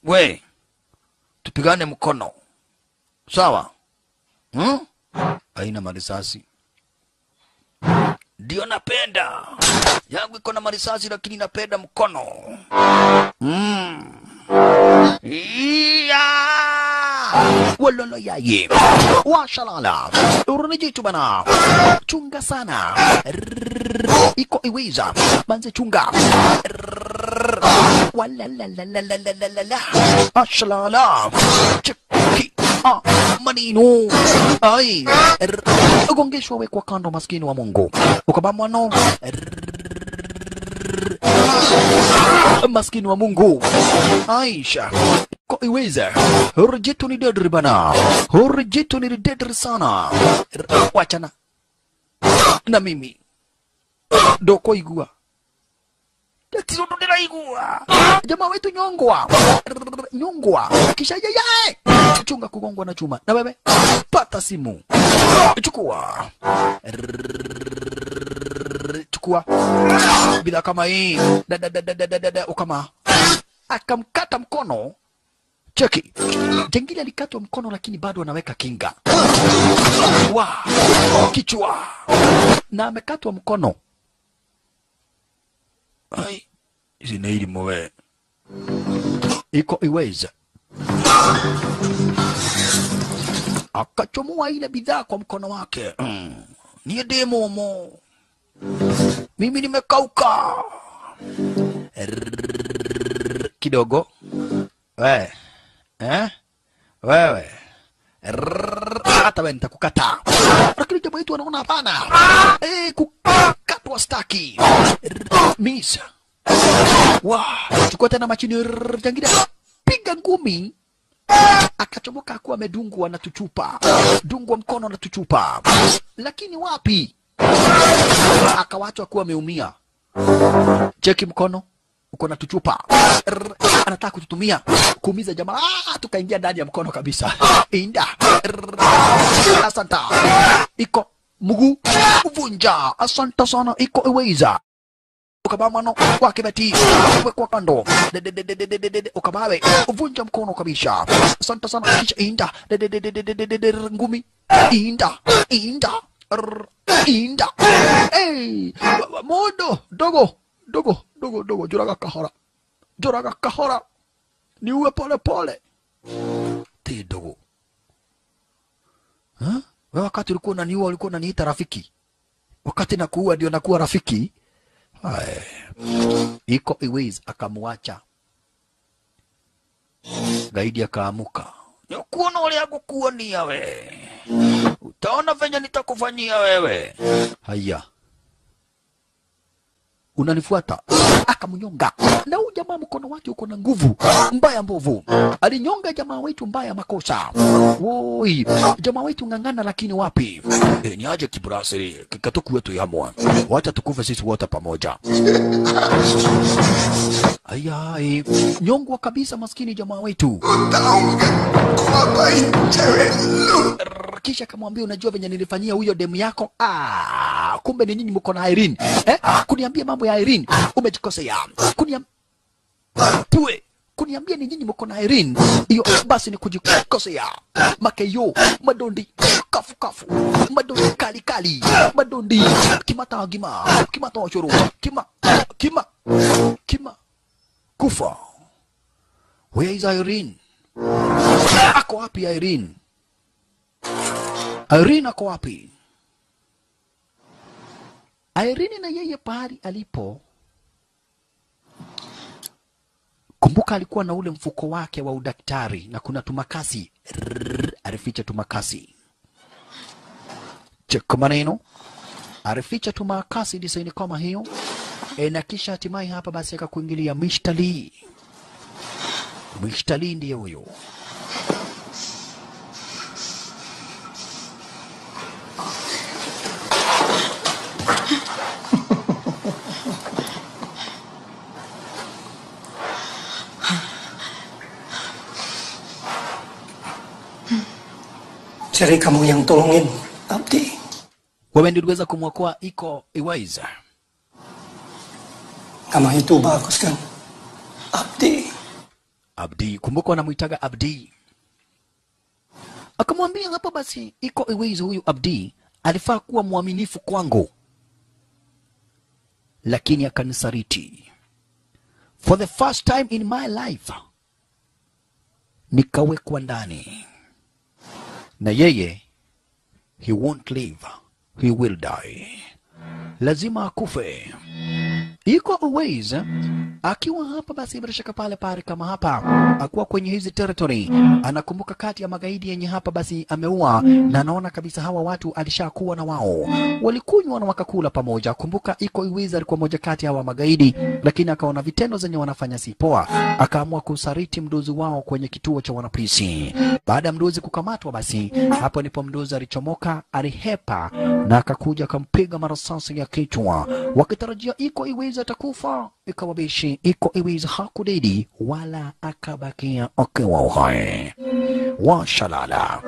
We, tupigane mkono. Sawa? Haina marisasi. Ndio napenda. Yangu iko na marisasi lakini napenda mkono. Walolo yaye. Washalala. Urunijitu bana. Chunga sana. Iko Iweza. Banze chunga. Walalalalalalalala. Washalala. Chiki. Manino. Ai. Ugongeshwa wekwa kando maskini wa Mungu. Ukabamwano. Maskini wa Mungu. Aisha. Iko Iweza. Hurjitu ni dedri bana. Hurjitu ni dedri sana. Wachana. Na mimi. Doko igua. Tatizo ndira igua. Jamaa wetu nyongwa. Nyongwa. Kisha yeye. Chunga kugongwa na chuma. Na wewe pata simu. Chukua. Chukua. Bila kama hii. Ukama. Akamkata mkono. Cheki. Jangili alikatwa mkono lakini bado anaweka kinga. Kichwa. Na amekatwa mkono. Ai. Zinaili mwe. Iko Iweza. Akachomoa ile bidhaa kwa mkono wake. Ni demo mo. Mimi nimekauka. Kidogo. Wewe. Wewe. Hata wewe nitakukata. Lakini jamaa wetu anaona hapana. Kukatwa staki. Misa. Chukua tena machini jangili. Piga ngumi. Akachomoka akuwa amedungwa na tuchupa. Dungwa mkono na tuchupa. Lakini wapi? Akawachwa kuwa ameumia. Cheki mkono. Uko na tuchupa. Anataka kututumia kuumiza jamaa. Tukaingia ndani ya mkono kabisa. Inda. Asanta. Iko mguu uvunja. Asanta sana Iko Iweza. Ukabamano wake beti kwa kando. Ukabawe uvunja mkono kabisa. Asante sana kisha inda. Ngumi. Inda. Modo dogo Joraga kahora. Niuwe pole. Ti dogo. Wewe wakati ulikuwa unaniua ulikuwa unaniita rafiki. Wakati nakuua ndio nakuwa rafiki. Iko Iweza akamwacha. Gaidi akaamuka. Nikuona wale yako kuonia we. Utaona venye nitakufanyia wewe. Haya. unanifuata? Akamnyonga. Na huyu jamaa mkono wake uko na nguvu mbaya mbovu, alinyonga jamaa wetu mbaya makosa. Woi, jamaa wetu ngangana, lakini wapi? Ni aje kibrasiri kikatoku wetu yamwa, wacha tukufe sisi wote pamoja. Ayai, nyongwa kabisa maskini jamaa wetu. Kisha kamwambia, unajua venye nilifanyia huyo demu yako? Kumbe ni nyinyi mko na Irene. Kuniambia mambo ya Irene umejikosea. Kuniambia ni nyinyi mko na Irene, hiyo basi ni kujikosea. Makeyo madondi kafu madondi kali madondi kimata oshoro kima kufa. Where is Irene? Ako wapi Irene? Irene ako wapi? Irene na yeye pahali alipo, kumbuka alikuwa na ule mfuko wake wa udaktari na kuna tumakasi. Alificha tumakasi. Cheka maneno. Alificha tumakasi design kama hiyo. Na kisha hatimaye hapa basi akakuingilia Mishtali. Mishtali ndiye huyo. Cari kamu yang tolongin Abdi. Wewe ndiye uliweza kumwokoa Iko Uwais. Kama itu bagus kan? Abdi, kumbuka wanamuitaga Abdi. Akamwambia hapa basi Iko Uwais huyu Abdi alifaa kuwa mwaminifu kwangu, lakini akanisaliti. For the first time in my life nikawekwa ndani. Na yeye, he won't live, he will die. Lazima akufe. Iko Uwais akiwa hapa basi bila shaka pale kama hapa akuwa kwenye hizi territory, anakumbuka kati ya magaidi yenye hapa basi ameua, na anaona kabisa hawa watu alishakuwa na wao, walikunywa na wakakula pamoja. Kumbuka Iko Uwais alikuwa moja kati ya hawa magaidi, lakini akaona vitendo zenye wanafanya si poa, akaamua kusariti mdozi wao kwenye kituo cha wanapolisi. Baada ya mdozi kukamatwa, basi hapo ndipo mdozi alichomoka, alihepa na akakuja akampiga marasasi ya kichwa, wakitarajia Iko Uwais atakufa. Ikawabishi Iko Uwais hakudedi wala akabakia akiwa uhai. Washalala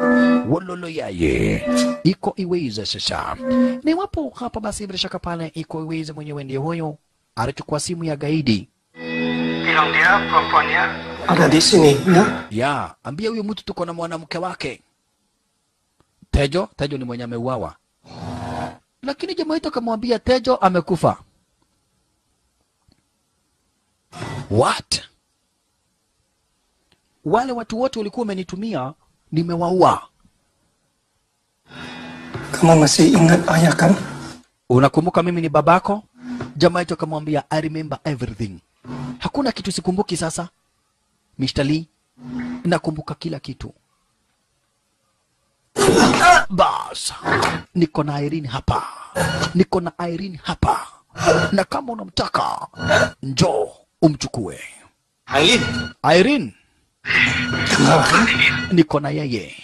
walolo yaye Iko Uwais. Sasa ni wapo hapa basi bila shaka pale Iko Uwais mwenyewe ndiye huyo alichukua simu ya gaidi. Bilang dia perempuannya ada di sini ya. Ambia huyo mtu tuko na mwanamke wake Tejo ni mwenye ameuawa. Lakini jamaa wetu akamwambia Tejo amekufa. What? Wale watu wote walikuwa wamenitumia nimewaua. Kamu masih ingat ayah kan? Unakumbuka mimi ni babako? Jamaa wetu akamwambia I remember everything. Hakuna kitu sikumbuki sasa. Mishtali, nakumbuka kila kitu. Bas, niko na Irene hapa. Na kama unamtaka, njoo umchukue. Irene. Niko na yeye.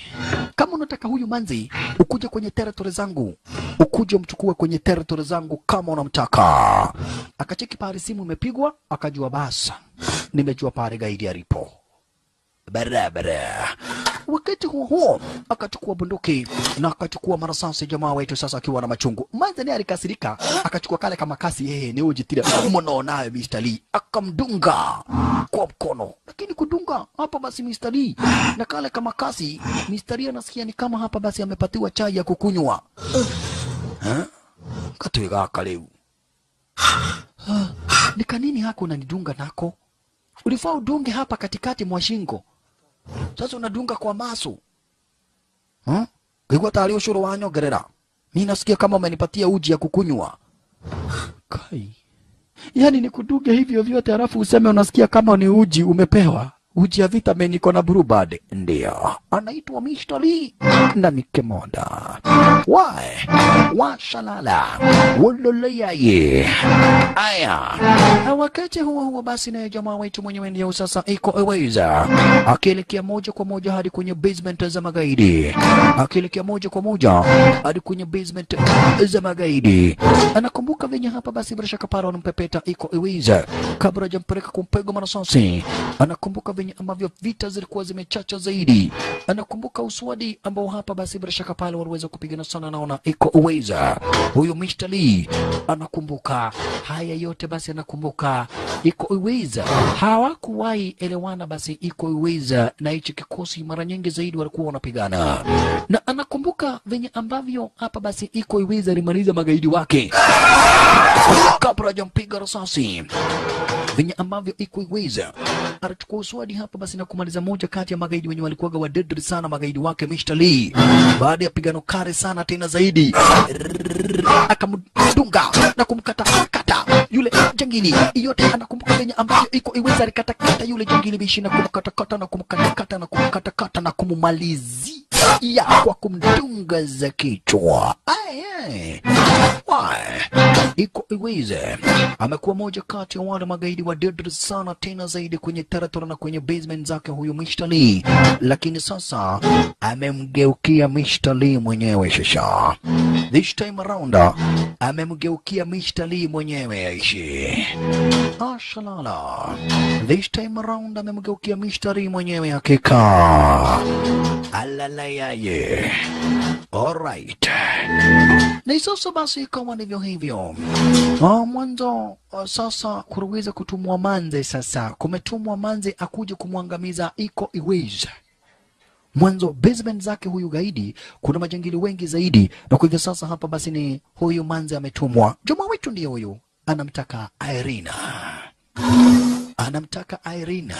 Kama unataka huyu manzi, ukuje kwenye territory zangu. Ukuje umchukue kwenye territory zangu kama unamtaka. Akacheki pale simu imepigwa, akajua basa. Nimejua pale gaidi alipo. Barabara. Wakati huo akachukua bunduki na akachukua marasasi jamaa wetu sasa akiwa na machungu. Manza naye alikasirika, akachukua kale kama kasi ni ujitira mno naye Mr. Lee akamdunga kwa mkono. Lakini kudunga hapa basi Mr. Lee na kale kama kasi, Mr. Lee anasikia ni kama hapa basi amepatiwa chai ya kukunywa. Katuiga kaleu. Ni kanini hako unanidunga nako? Ulifaa udunge hapa katikati mwa shingo. Sasa unadunga kwa maso. Kigwa tali ushuru wanyo gerera. Mimi nasikia kama umenipatia uji ya kukunywa. Kai. Yaani nikudunge hivyo vyote halafu useme unasikia kama ni uji umepewa. uji ya vitamin iko na Brubad. Ndio anaitwa Mr. Lee na ni kimoda washalala wololoyaye. Aya, na wakati huo basi na jamaa wetu mwenyewe ndio sasa iko aweza akielekea moja kwa moja hadi kwenye basement za magaidi, akielekea moja kwa moja hadi kwenye basement za magaidi. Anakumbuka venye hapa basi bila shaka pale wanampepeta iko aweza kabla hajampeleka kumpega marasasi. Anakumbuka venye ambavyo vita zilikuwa zimechacha zaidi. Anakumbuka uswadi ambao hapa basi bila shaka pale waliweza kupigana sana, naona iko aweza huyo Mr. Lee anakumbuka haya yote. Basi anakumbuka iko aweza hawakuwahi elewana, basi iko aweza na hicho kikosi mara nyingi zaidi walikuwa wanapigana. Na anakumbuka venye ambavyo hapa basi iko aweza alimaliza magaidi wake kabla hajampiga risasi, venye ambavyo iko aweza alichukua uswadi hapa basi na kumaliza moja kati ya magaidi wenye walikuwa wa deadly sana, magaidi wake Mr. Lee. Baada ya pigano kali sana tena zaidi, akamdunga na kumkata yule jangili yote. Anakumbuka venye ambavyo iko aweza alikata yule jangili bishi na kumkata na kumkata na kumumalizia kwa kumdunga za kichwa. Iko aweza amekuwa moja kati ya wale magaidi wa deadly sana tena zaidi kwenye territory na kwenye basement zake huyu Mr. Lee, lakini sasa amemgeukia Mr. Lee mwenyewe. Shasha this time around amemgeukia Mr. Lee mwenyewe aishi. Ashalala this time around amemgeukia Mr. Lee mwenyewe hakika. Alala yaye. Alright. Na sasa basi ikawa ndivyo hivyo. Mwanzo sasa kuruweza kutumwa manze, sasa kumetumwa manze akuje kumwangamiza iko aweza. Mwanzo basement zake huyu gaidi kuna majangili wengi zaidi, na kwa hivyo sasa hapa basi ni huyu manze ametumwa. Jamaa wetu ndiye huyu anamtaka Irina. Anamtaka Irina.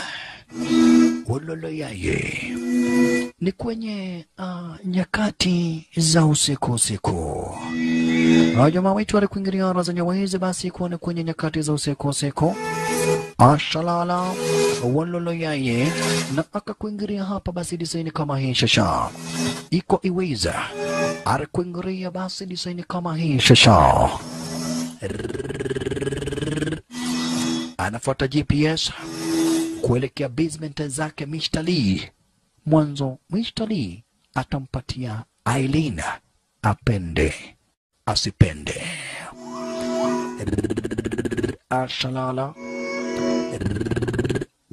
Wololo yaye. Ni kwenye nyakati za usiku. Jamaa wetu alikuingilia ara za nyaweze basi kuone kwenye nyakati za usiku. Ashalala wololo yaye na akakuingilia hapa basi design kama hii shasha. Iko aweza alikuingilia basi design kama hii shasha. Anafuata GPS kuelekea basement zake Mr. Lee. Mwanzo Mr. Lee atampatia Aileen apende asipende. Ashalala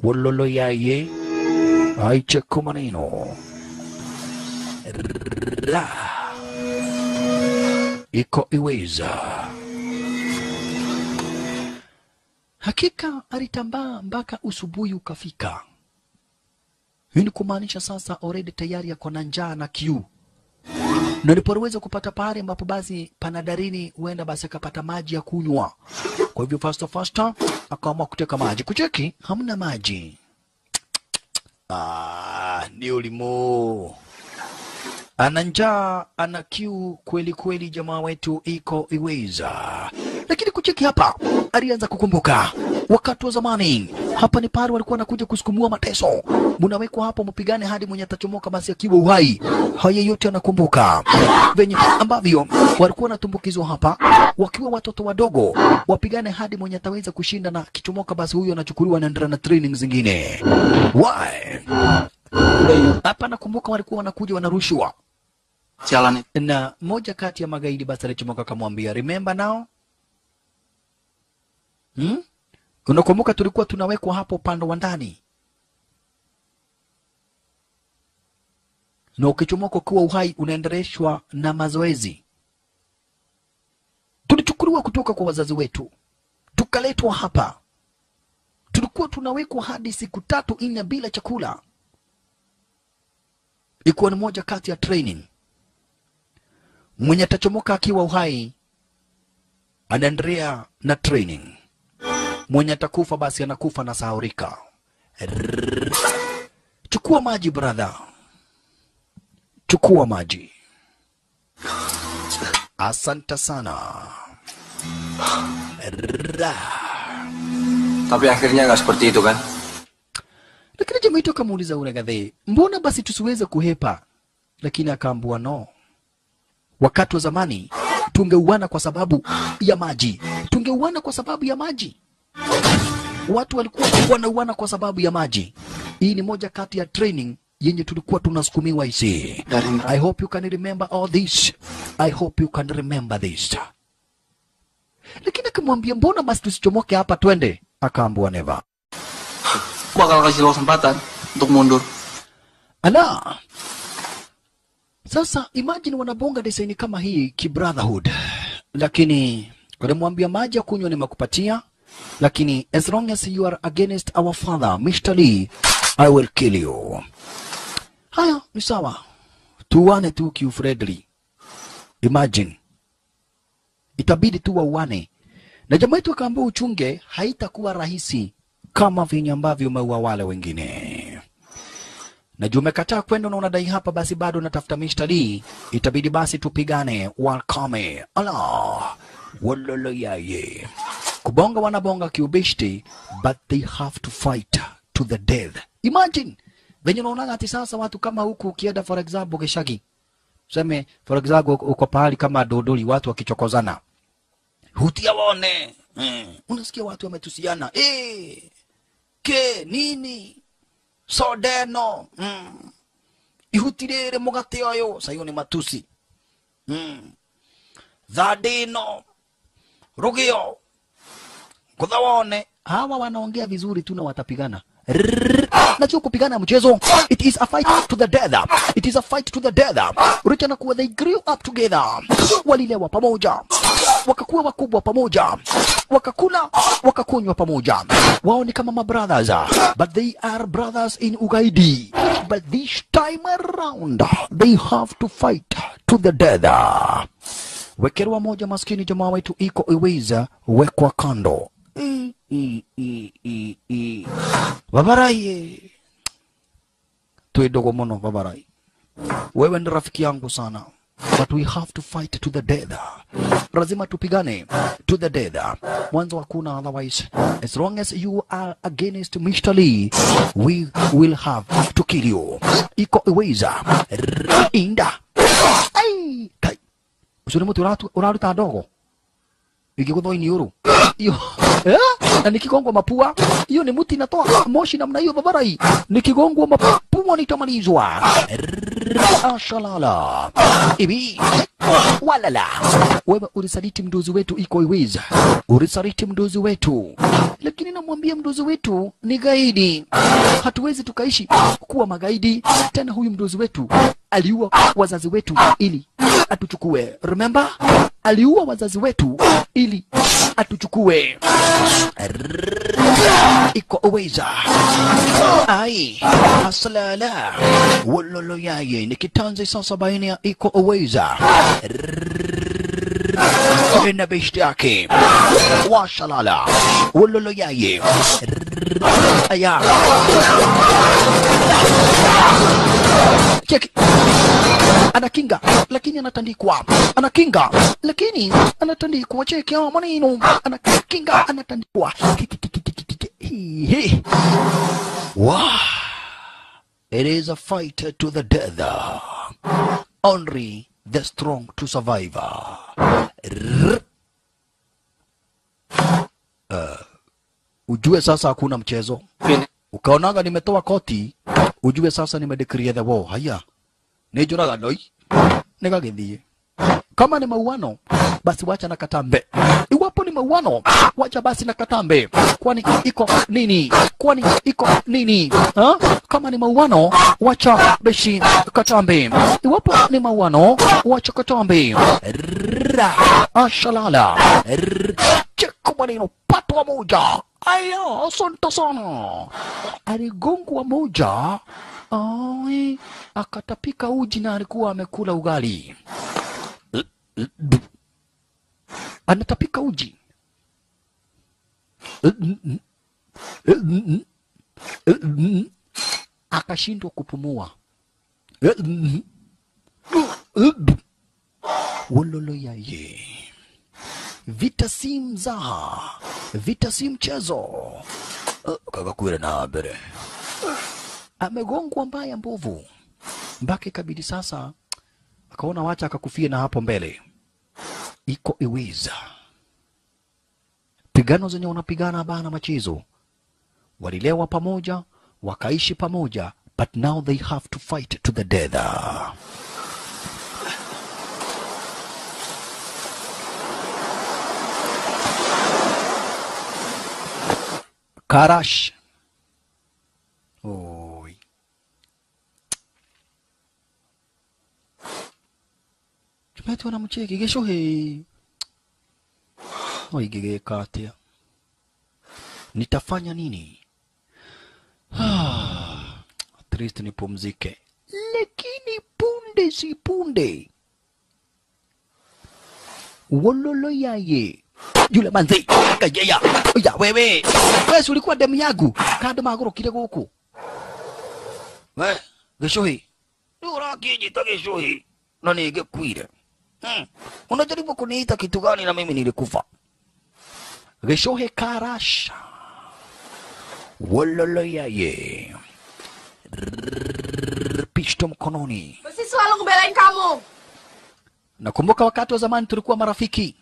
wololo yaye aiche kumanino iko iweza. Hakika alitambaa mpaka usubuhi ukafika. Hii ni kumaanisha sasa already tayari yako na njaa na kiu. Na alipoweza kupata pale ambapo basi panadarini huenda basi akapata maji ya kunywa. Kwa hivyo faster akaamua kuteka maji. Kucheki hamna maji. Ni ulimo. Ana njaa, ana kiu kweli jamaa wetu iko iweza. Lakini kucheki hapa alianza kukumbuka wakati wa zamani. Hapa ni pale walikuwa wanakuja kusukumua mateso. Mnawekwa hapo mpigane hadi mwenye atachomoka basi akiwa uhai. Haya yote anakumbuka. Venye ambavyo walikuwa wanatumbukizwa hapa wakiwa watoto wadogo, wapigane hadi mwenye ataweza kushinda, na kichomoka basi huyo anachukuliwa anaendelea na training zingine. Hapa nakumbuka walikuwa wanakuja wanarushwa. Na moja kati ya magaidi basi alichomoka akamwambia, remember now? Unakumbuka tulikuwa tunawekwa hapo upande wa ndani, na ukichomoka kuwa uhai unaendeleshwa na mazoezi. Tulichukuliwa kutoka kwa wazazi wetu tukaletwa hapa, tulikuwa tunawekwa hadi siku 3-4 bila chakula. Ilikuwa ni moja kati ya training. Mwenye atachomoka akiwa uhai anaendelea na training. Mwenye atakufa basi anakufa na sahaurika. Chukua maji brother. Chukua maji. Asante sana. Tapi akhirnya nggak seperti itu kan? Lakini jamaa wetu akamuuliza ule Gadhe, mbona basi tusiweze kuhepa? Lakini akaambua no. Wakati wa zamani tungeuana kwa sababu ya maji. Tungeuana kwa sababu ya maji. Watu walikuwa wanauana kwa sababu ya maji. Hii ni moja kati ya training yenye tulikuwa tunasukumiwa isi. I hope you can remember all this. I hope you can remember this. Lakini akamwambia mbona basi tusichomoke hapa twende? Akaambua never. Bakal kasih lo kesempatan untuk mundur. Ala. Sasa imagine wanabonga design kama hii ki-brotherhood. Lakini walimwambia maji ya kunywa nimekupatia. Lakini as long as you are against our father, Mr. Lee, I will kill you. Haya, ni sawa. Tuwane tu kiufredly. Imagine. Itabidi tu wauane. Na jamaa wetu akaambia uchunge haitakuwa rahisi kama vile ambavyo umeua wale wengine. Na juu umekataa kwenda na unadai hapa basi bado unatafuta Mr. Lee, itabidi basi tupigane walkame. Allah. Walolo yaye. Kubonga wanabonga kiubishti, but they have to fight to the death. Imagine. Venye unaona ati sasa watu kama huku ukienda for example Geshagi. Seme for example uko pahali kama Dodoli watu wakichokozana. Hutia waone. Unasikia watu wametusiana. Ke nini? Sodeno. Ihutirere mugate ayo. Sayo ni matusi. Zadeno. Rugio. Kudhawaone. Hawa wanaongea vizuri tu na watapigana. Najua kupigana mchezo. It is a fight to the death. It is a fight to the death. Richana kuwa they grew up together. Walilewa pamoja. Wakakuwa wakubwa pamoja. Wakakula, wakakunywa pamoja. Wao ni kama brothers. But they are brothers in ugaidi. But this time around, they have to fight to the death. Wekerwa moja maskini jamaa wetu iko iweza wekwa kando. Babarai. Tuidogo mono babarai. Wewe ni rafiki yangu sana. But we have to fight to the death. Lazima tupigane to the death. Mwanzo hakuna otherwise. As long as you are against Mr. Lee, we will have to kill you. Iko iweza. Inda. Ai. Kai. Usuri mutu uraruta dogo. Ikigudhoi ni uru. Iyo. Na nikigongwa mapua, hiyo ni muti inatoa moshi namna hiyo babarai. Nikigongwa mapua nitamalizwa. Ashalala. Ibi. Walala. Wewe ulisaliti mdozi wetu iko iweza. Ulisaliti mdozi wetu. Lakini namwambia mdozi wetu ni gaidi. Hatuwezi tukaishi kuwa magaidi. Tena huyu mdozi wetu aliua wazazi wetu ili atuchukue. Remember? Aliua wazazi wetu ili atuchukue. Iko uweza. Ai. Asalala. Wololo yaye. Nikitanzi sasa baina ya iko uweza. Ina beshti yake. Washalala. Wololo yaye. Aya. Cheki. Anakinga lakini anatandikwa. Anakinga lakini anatandikwa. Cheki ya maneno. Anakinga anatandikwa. Wow. It is a fight to the death. Only the strong to survive. Ujue sasa hakuna mchezo. Ukaonaga nimetoa koti, ujue sasa nimedeclare the war. Haya. Nejoraga noi. Negagethie. Kama ni mauano, basi wacha na katambe. Iwapo ni mauano, wacha basi na katambe. Kwani iko nini? Kwani iko nini? Ha? Kama ni mauano, wacha beshi katambe. Iwapo ni mauano, wacha katambe. Ashalala. Cheko maneno patwa moja. Aya, asante sana. Aligongwa moja. Ai, akatapika uji na alikuwa amekula ugali. Anatapika uji. Akashindwa kupumua. Wololo yaye. Vita si mzaha. Vita si mchezo. Kakakwira na bere. amegongwa mbaya mbovu, mpaka ikabidi sasa akaona wacha akakufia na hapo mbele iko iwiza. Pigano zenye unapigana bana machezo, walilewa pamoja, wakaishi pamoja, but now they have to fight to the death. Karash. Oi. Chumetu wanamcheki gesho he. Oi gege katia. Nitafanya nini? At least nipumzike. Lakini punde si punde. Wololo yaye. Yule manzi kajeya. Oya wewe. Wewe ulikuwa demu yangu. Kada magoro kile guku. We, geshohi. Nura kijita geshohi. Na nigekwire. Unajaribu kuniita kitu gani na mimi nilikufa? Geshohe Karasha. Wololo yaye. Pishto mkononi. Mesti selalu ngebelain kamu. Nakumbuka wakati wa zamani tulikuwa marafiki.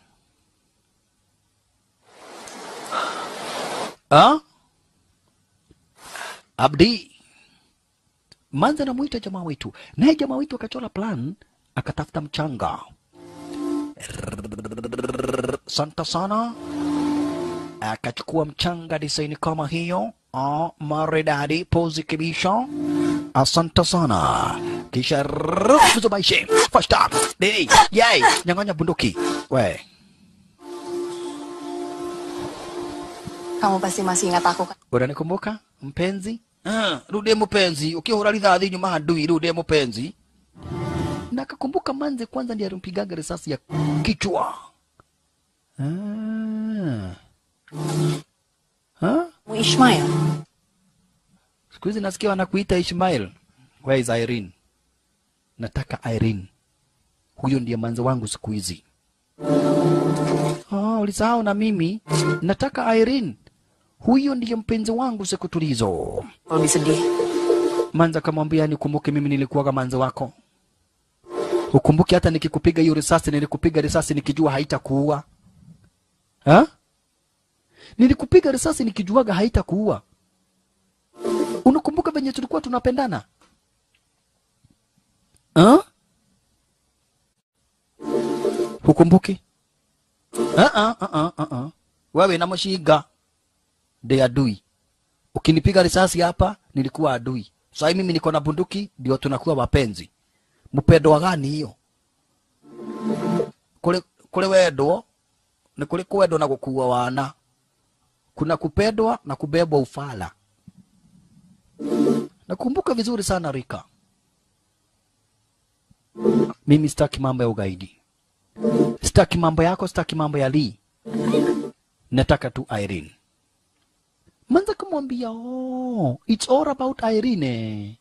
Abdi. Manza namuita jamaa wetu. Naye jamaa wetu akachora plan, akatafuta mchanga. Santa sana. Akachukua mchanga design kama hiyo. Maridadi pozi kibisha. Asante sana. Kisha rufuzubaishe. First up. Dei. Yay. Nyanganya bunduki. We. Kamu pasti masih ingat aku kan? Unanikumbuka mpenzi? Rudi mpenzi. Ukihura ridhadhi nyuma adui, rudi mpenzi. Na akakumbuka manze kwanza ndiye alimpigaga risasi ya kichwa. Ismail. Siku hizi nasikia wanakuita Ismail. Where is Irene? Nataka Irene. Huyo ndiye manze wangu siku hizi. Ulisahau na mimi. Nataka Irene. Huyo ndiye mpenzi wangu siku tulizo. Sedih. Manza kamwambia nikumbuke mimi nilikuwa kama manzi wako. Ukumbuke hata nikikupiga hiyo risasi nilikupiga risasi nikijua haitakuua. Nilikupiga risasi nikijuaga haitakuua. Unakumbuka venye tulikuwa tunapendana? Ukumbuke? Wewe na mshiga. De adui. Ukinipiga risasi hapa nilikuwa adui. Sasa mimi niko na bunduki ndio tunakuwa wapenzi. Mpendo gani hiyo? Kule wedo ni kule kwedo na kukuwa wana. Kuna kupendwa na kubebwa ufala. Nakumbuka vizuri sana Rika. Mimi sitaki mambo ya ugaidi. Sitaki mambo yako, sitaki mambo ya Lee. Nataka tu Irene. Manza kumwambia, it's all about Irene.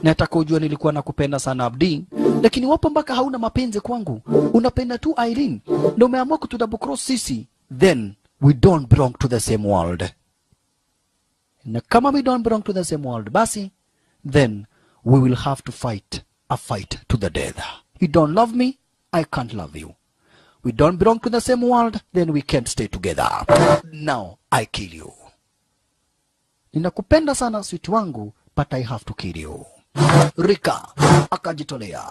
Nataka ujue nilikuwa nakupenda sana Abdi, lakini wapo mpaka hauna mapenzi kwangu. Unapenda tu Irene. Ndio umeamua kutudouble cross sisi. Then we don't belong to the same world. Na kama we don't belong to the same world, basi then we will have to fight a fight to the death. You don't love me, I can't love you. We don't belong to the same world, then we can't stay together. Now I kill you. Ninakupenda sana sweet wangu, but I have to kill you. Rika akajitolea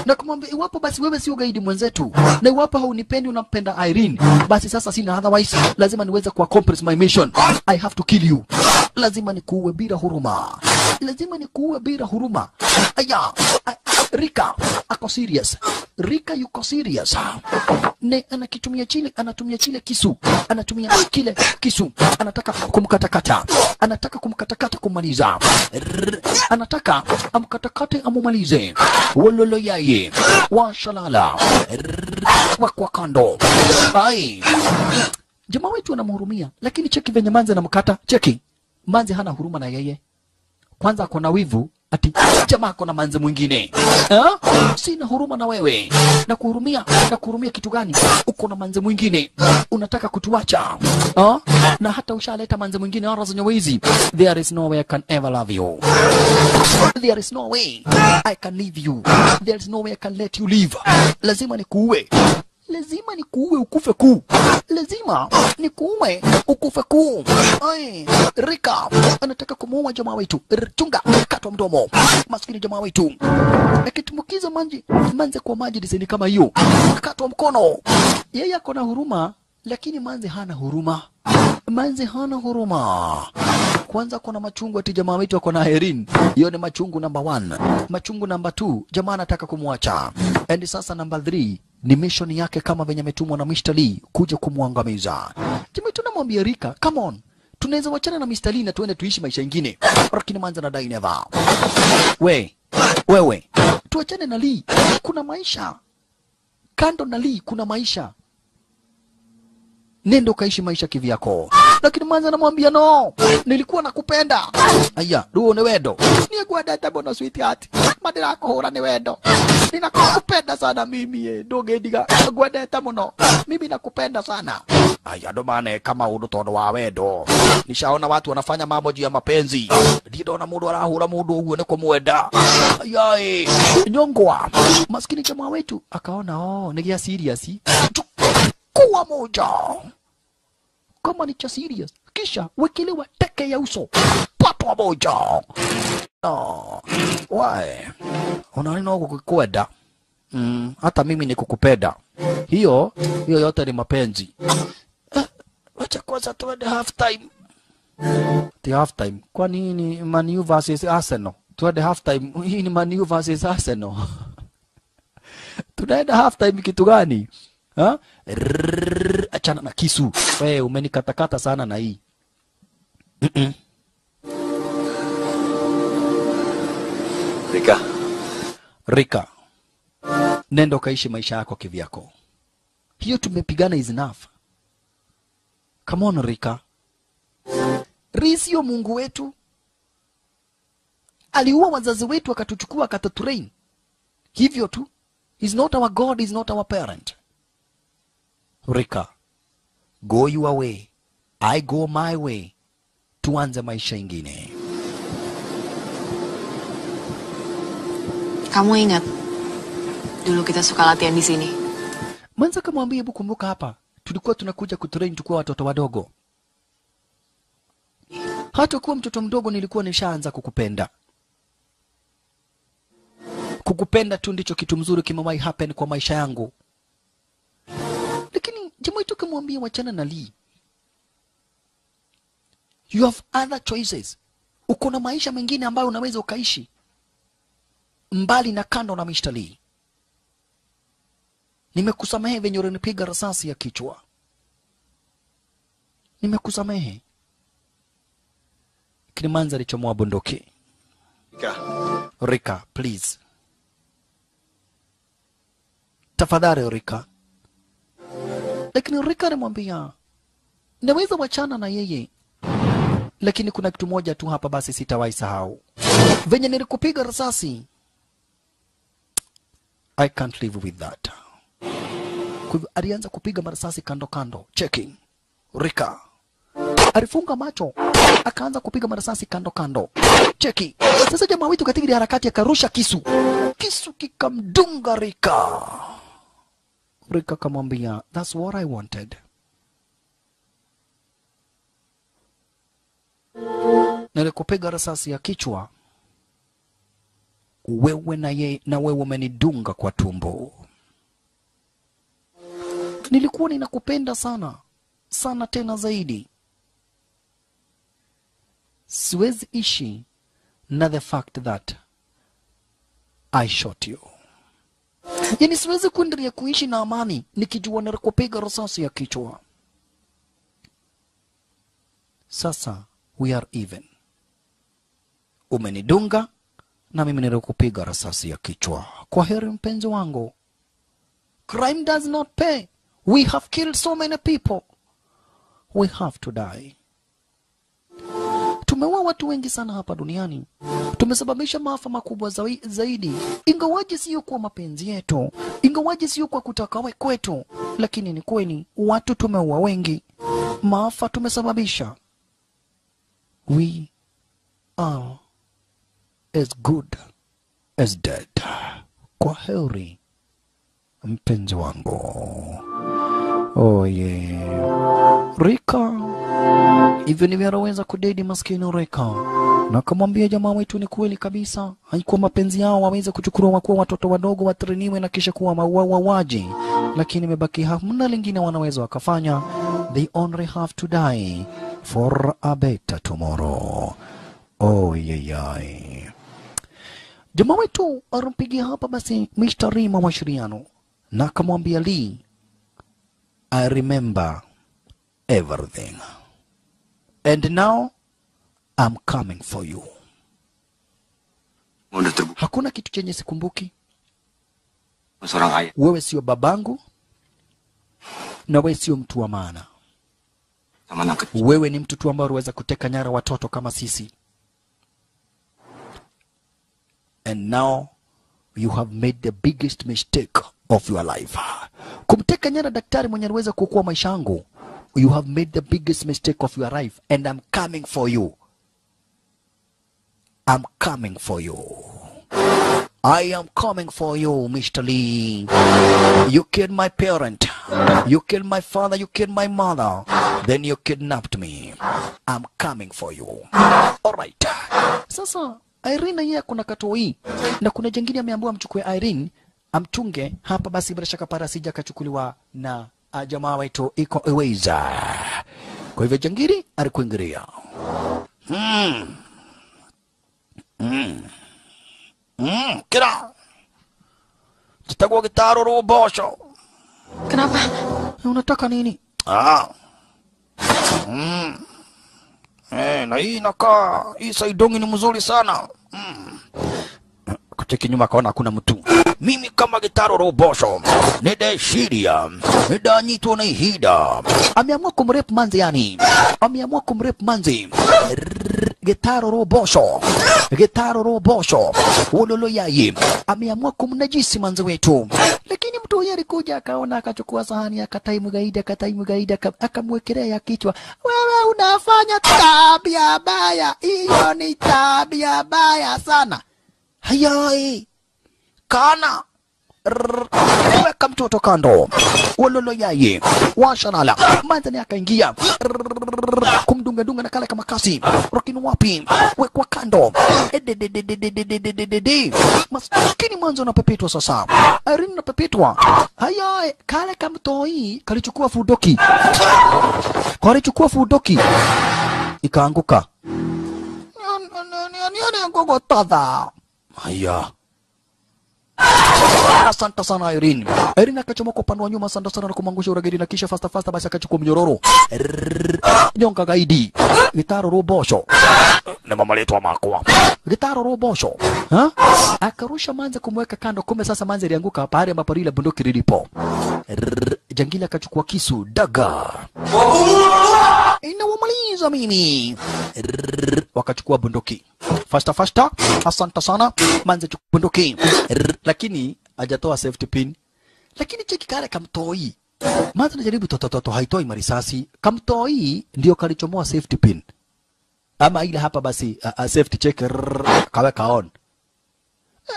na kumwambia iwapo basi wewe si ugaidi mwenzetu, na iwapo haunipendi unampenda Irene, basi sasa sina otherwise, lazima niweze ku accomplish my mission. I have to kill you. Lazima nikuue bila huruma. Lazima nikuue bila huruma. Aya, Rika ako serious. Rika yuko serious. Ne anatumia chile kisu. Anatumia kile kisu. Anataka kumkatakata. Anataka kumkatakata kumaliza. Anataka amkatakate amumalize. Wololo yaye. Washalala. Wakwa kando. Ai. Jamaa wetu anamhurumia, lakini cheki venye Manze anamkata. Cheki. Manze hana huruma na yeye. Kwanza ako na wivu ati jamaa ako na manze mwingine. Sina huruma na wewe. Na kuhurumia kitu gani? Uko na manze mwingine. Unataka kutuacha. Na hata ushaleta manze mwingine ara zenye wizi. There is no way I can ever love you. There is no way I can leave you. There is no way I can let you live. Lazima nikuue. Lazima nikuue ukufe kuu. Lazima nikuue ukufe kuu. Rika anataka kumuua jamaa wetu. Chunga, katwa mdomo. Maskini jamaa wetu. Akitumbukiza manze kwa maji diseni kama hiyo. Katwa mkono. Yeye ako na huruma, lakini manze hana huruma. Manze hana huruma. Kwanza kuna machungu ati jamaa wetu ako na heroin. Hiyo ni machungu number 1. Machungu number 2, jamaa anataka kumwacha. And sasa number 3 ni mission yake kama venye ametumwa na Mr. Lee kuja kumwangamiza. Jamaa tunamwambia Rika, come on. Tunaweza wachana na Mr. Lee na tuende tuishi maisha mengine. Lakini manza na dai never. Wewe. Tuachane na Lee. Kuna maisha. Kando na Lee kuna maisha. Nenda ukaishi maisha kivyako. Lakini manza anamwambia no, nilikuwa nakupenda. Aya, ruo ni wendo. Ni gwendete muno sweetheart. Madira kuhura ni wendo. Ninakupenda sana mimi doge diga. Gwendete muno. Mimi nakupenda sana. Aya, ndo maana kama undu tondu wa wendo. Nishaona watu wanafanya mambo juu ya mapenzi. Ndio na mundu arahura mundu uguo ni kumwenda. Aya, nyongwa. Maskini jamaa wetu akaona ni gia serious. Kuwa moja. Kama ni cha serious, kisha wekelewa teke ya uso. Patwa moja. Wae. Unanina kukweda. Hata mimi ni kukupenda. Hiyo yote ni mapenzi. Wacha kwanza tuende half time. The half time. Kwa nini Man U versus Arsenal? Tuende half time. Hii ni Man U versus Arsenal. Tunaenda half time kitu gani? Achana na kisu. Wewe umenikatakata sana na hii. Rika. Nenda kaishi maisha yako kivyako. Hiyo tumepigana is enough. Come on Rika. Sio Mungu wetu. Aliua wazazi wetu akatuchukua akatutrain. Hivyo tu. He's not our God, he's not our parent. Rika, go your way, I go my way. Tuanze maisha ingine. Kamu ingat dulu kita suka latihan di sini. Manza kamwambia hebu kumbuka hapa. Tulikuwa tunakuja kutrain tukiwa watoto wadogo. Hata kuwa mtoto mdogo nilikuwa nishaanza kukupenda. Kukupenda tu ndicho kitu mzuri kimewai happen kwa maisha yangu. Lakini jamaa wetu kamwambia wachana na Lee. You have other choices. Uko na maisha mengine ambayo unaweza ukaishi. Mbali na kando na Mr. Lee. Nimekusamehe venye ulinipiga risasi ya kichwa. Nimekusamehe. Kilimanza alichomoa bunduki. Rika, please. Tafadhali Rika. Lakini Rika alimwambia, naweza wachana na yeye. Lakini kuna kitu moja tu hapa basi sitawahi sahau. Venye nilikupiga risasi. I can't live with that. Kwa hivyo alianza kupiga marasasi kando kando. Checking. Rika. Alifunga macho. Akaanza kupiga marasasi kando kando. Cheki. Sasa jamaa wetu katika harakati akarusha kisu. Kisu kikamdunga Rika. Rika kamwambia, that's what I wanted. Nilikupiga risasi ya kichwa. Wewe na wewe umenidunga kwa tumbo. Nilikuwa ninakupenda sana. Sana tena zaidi. Siwezi ishi na the fact that I shot you. Yani siwezi kuendelea kuishi na amani nikijua nilikupiga risasi ya kichwa. Sasa we are even. Umenidunga na mimi nilikupiga risasi ya kichwa. Kwa heri mpenzi wangu. Crime does not pay. We have killed so many people. We have to die. tumeua watu wengi sana hapa duniani, tumesababisha maafa makubwa zaidi, ingawaje sio kwa mapenzi yetu, ingawaje sio kwa kutaka kwetu, lakini ni kweli watu tumeua wengi, maafa tumesababisha. We are as good as dead. Kwa heri mpenzi wangu. Oh yeah. Rika hivyo ndivyo anaweza kudedi maskini Rika, na akamwambia jamaa wetu ni kweli kabisa, haikuwa mapenzi yao waweze kuchukua wakuwa watoto wadogo watreniwe na kisha kuwa mauaji, lakini imebaki hamna lingine wanaweza wakafanya. They only have to die for a better tomorrow. Oh yeah. Jamaa wetu alimpigia hapa basi Mr. Rima mawasiliano na akamwambia Lee, I remember everything. And now I'm coming for you. Hakuna kitu chenye sikumbuki. Wewe sio babangu na wewe sio mtu wa maana. Wewe ni mtu tu ambaye unaweza kuteka nyara watoto kama sisi. And now you have made the biggest mistake of your life. Kumteka nyara daktari mwenye anaweza kuokoa maisha yangu. You have made the biggest mistake of your life, and I'm coming for you. I'm coming for you. I am coming for you, Mr. Lee. You killed my parent. You killed my father. You killed my mother. Then you kidnapped me. I'm coming for you. Alright. Sasa, Irene yeye kuna katoi. Na kuna jengine ameambiwa mchukue Irene, amchunge hapa basi bila shaka para sija kachukuliwa na jamaa wetu iko Eweza. Kwa hivyo jangiri alikuingilia. Kira. Tutakuwa gitaro robosho. Kenapa? Unataka nini? Na hii inakaa, hii saidongi ni mzuri sana. Kucheki nyuma kaona hakuna mtu. Mimi kama gitaro robosho, nida shiria, nida nyito na hida. Ameamua kumrep manzi yani. Ameamua kumrep manzi. Gitaro robosho. Gitaro robosho. Ulolo yaye. Ameamua kumnajisi manzi wetu. Lakini mtu huyo alikuja akaona akachukua sahani akataimu gaida akamwekelea ya kichwa. Wewe unafanya tabia baya. Hiyo ni tabia baya sana. Hayai. Kana. Weka mtoto kando. Wololo yaye. Washanala. Manzani akaingia. Kumdunga na kale kama kasi. Rokinu wapi. Wekwa kando. Maskini mwanzo unapepetwa sasa. Irene unapepetwa. Hayai. Kale kamtoi. Kalichukua fudoki. Kalichukua fudoki. Ikaanguka. Nione ngogo tadha. Haya. Asante sana Irene. Irene akachomoka upande wa nyuma asante sana na kumangusha uragiri na kisha fasta basi akachukua mnyororo. Nyonga gaidi. Gitaro robosho. Na mama letu amakwa. Gitaro robosho. Akarusha manze kumweka kando, kumbe sasa manze ilianguka pale ambapo ile bunduki lilipo. Jangili akachukua kisu daga. Inawamaliza mimi. Wakachukua bunduki. Fasta. Asante sana. Manze chukua bunduki. Lakini hajatoa safety pin. Lakini cheki kale kamtoi. Manze anajaribu toto haitoi marisasi. Kamtoi ndio kalichomoa safety pin. Ama ile hapa basi safety check kaweka on.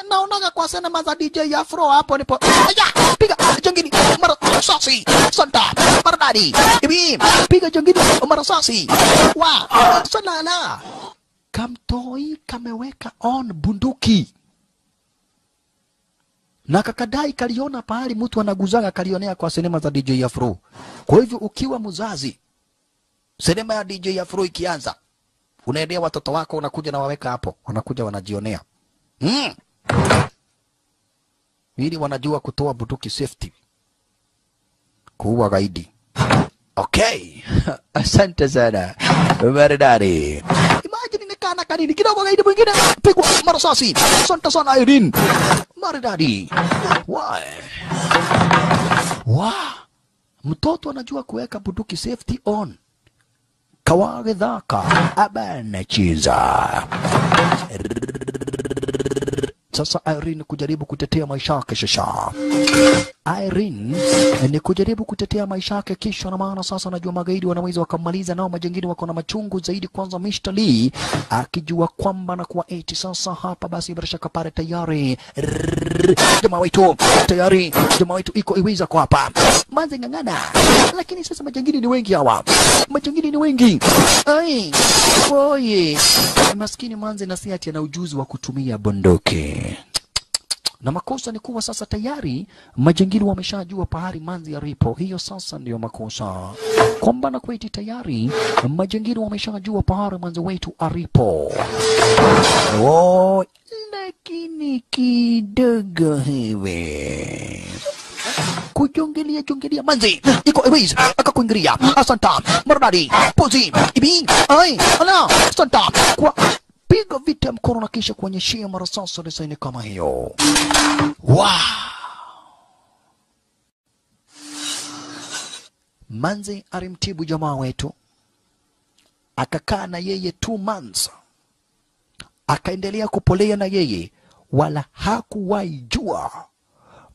Naonaga kwa sinema za DJ Afro hapo nipo. Aya, piga jangili marasasi. Santa, maradadi. Ibi, piga jangili marasasi. Wa, salala. Kamtoi kameweka on bunduki. Na kakadai kaliona pahali mtu anaguzaga kalionea kwa sinema za DJ Afro. Kwa hivyo ukiwa mzazi, sinema ya DJ Afro ikianza, unaendea watoto wako unakuja na waweka hapo, wanakuja wanajionea. Ili wanajua kutoa bunduki safety. Kuua gaidi. Okay. Asante sana. Maridadi. Imagine nikana kanini kidogo gaidi mwingine pigwa marasasi. Asante sana Irene. Maridadi. Why? Mtoto anajua kuweka bunduki safety on. kawagedhaka abana chiza. Sasa Irene kujaribu kutetea maisha yake shasha. Irene ni kujaribu kutetea maisha yake kisha, na maana sasa najua magaidi wanaweza wakamaliza, nao majengini wako na machungu zaidi. Kwanza Mr. Lee akijua kwamba na kuwa eti sasa hapa basi bila shaka pale tayari jamaa wetu iko iweza kwa hapa manze ngangana, lakini sasa majengini ni wengi hawa, majengini ni wengi. Ai oye, maskini manze na si ati ana ujuzi wa kutumia bunduki. Na makosa ni kuwa sasa tayari majengini wameshajua pahali manzi alipo. Hiyo sasa ndio makosa, kwamba na kweti tayari majengini wameshajua pahali manzi wetu alipo. Oh, lakini kidogo hivi kujongelia manzi iko Airways akakuingilia. Asanta maradadi pozi ibi ai ala asanta kwa piga vita mkono na kisha kuonyeshia marasasa design kama hiyo. Wow! Manzi alimtibu jamaa wetu, akakaa na yeye 2 months, akaendelea kupolea na yeye, wala hakuwahi jua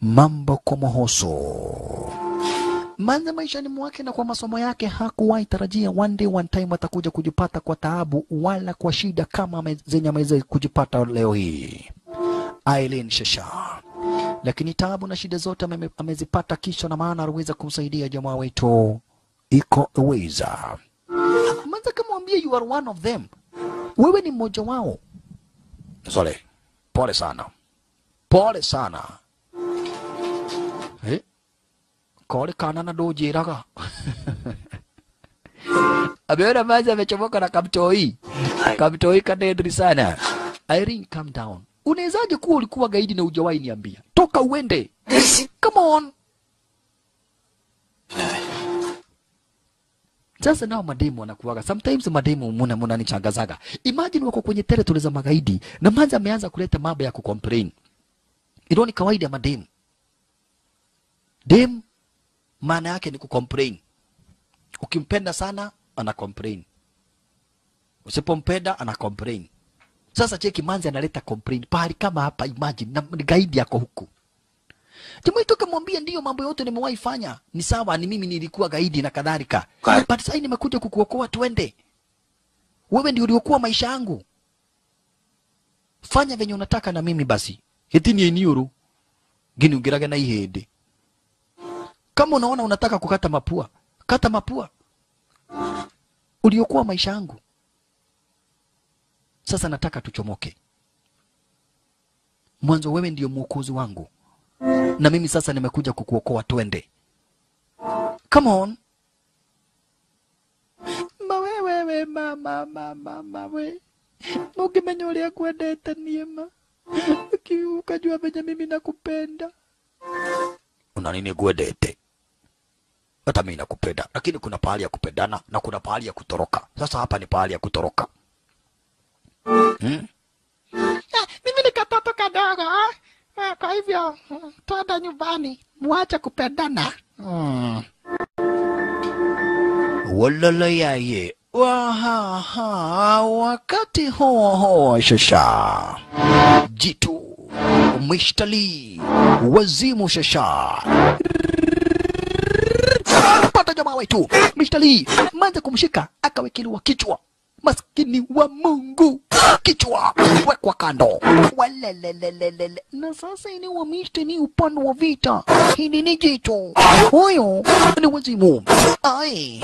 mambo kwa mohoso. Manzi maishani mwake na kwa masomo yake hakuwahi tarajia one time atakuja kujipata kwa taabu wala kwa shida kama zenye ameweza kujipata leo hii Aileen Shasha. Lakini taabu na shida zote amezipata kisha, na maana aliweza kumsaidia jamaa wetu iko uweza. Manzi kamwambia you are one of them, wewe ni mmoja wao. Sorry, pole sana kole kana na dojeraga. Ameona maji amechomoka na kamtoi kadedri sana. Irene, calm down. Unawezaje kuwa ulikuwa gaidi na hujawahi niambia? Toka uende. Come on. Sasa nao mademu wanakuwaga. Sometimes mademu muna nichangazaga. Imagine wako kwenye territory za magaidi na manzi ameanza kuleta mambo ya kucomplain. Ilo ni kawaida mademu. Dem maana yake ni kucomplain. Ukimpenda sana ana complain, usipompenda ana complain. Sasa cheki manzi analeta complain pahali kama hapa. Imagine na gaidi yako huku. Jamaa itoka mwambia ndio mambo yote nimewahi fanya ni sawa, ni mimi nilikuwa gaidi na kadhalika, but sasa nimekuja kukuokoa, twende. Wewe ndio uliokuwa maisha yangu, fanya venye unataka na mimi basi. Hitini eniuru gini ungiraga na ihede. Kama unaona unataka kukata mapua, kata mapua. Uliokuwa maisha yangu, sasa nataka tuchomoke. Mwanzo wewe ndio mwokozi wangu, na mimi sasa nimekuja kukuokoa, twende. Come on. Wewe mama we. Ukimenya ulia kuendeta niema. Ukajua venye mimi nakupenda. Una nini kuendete? Hata mimi nakupenda, lakini kuna pahali ya kupendana na kuna pahali ya kutoroka. Sasa hapa ni pahali ya kutoroka. Mimi ni katoto kadogo. Kwa hivyo twende nyumbani, muache kupendana. Walala yaye. Wakati huo Shasha jitu Mr. wazimu Shasha pata jamaa wetu Mr. Lee manza kumshika akawekelewa kichwa. Maskini wa Mungu, kichwa wekwa kando. Walelelelele. Na sasa ini wa Mr. ni upande wa vita. Hili ni jitu, huyo ni wazimu. Ai,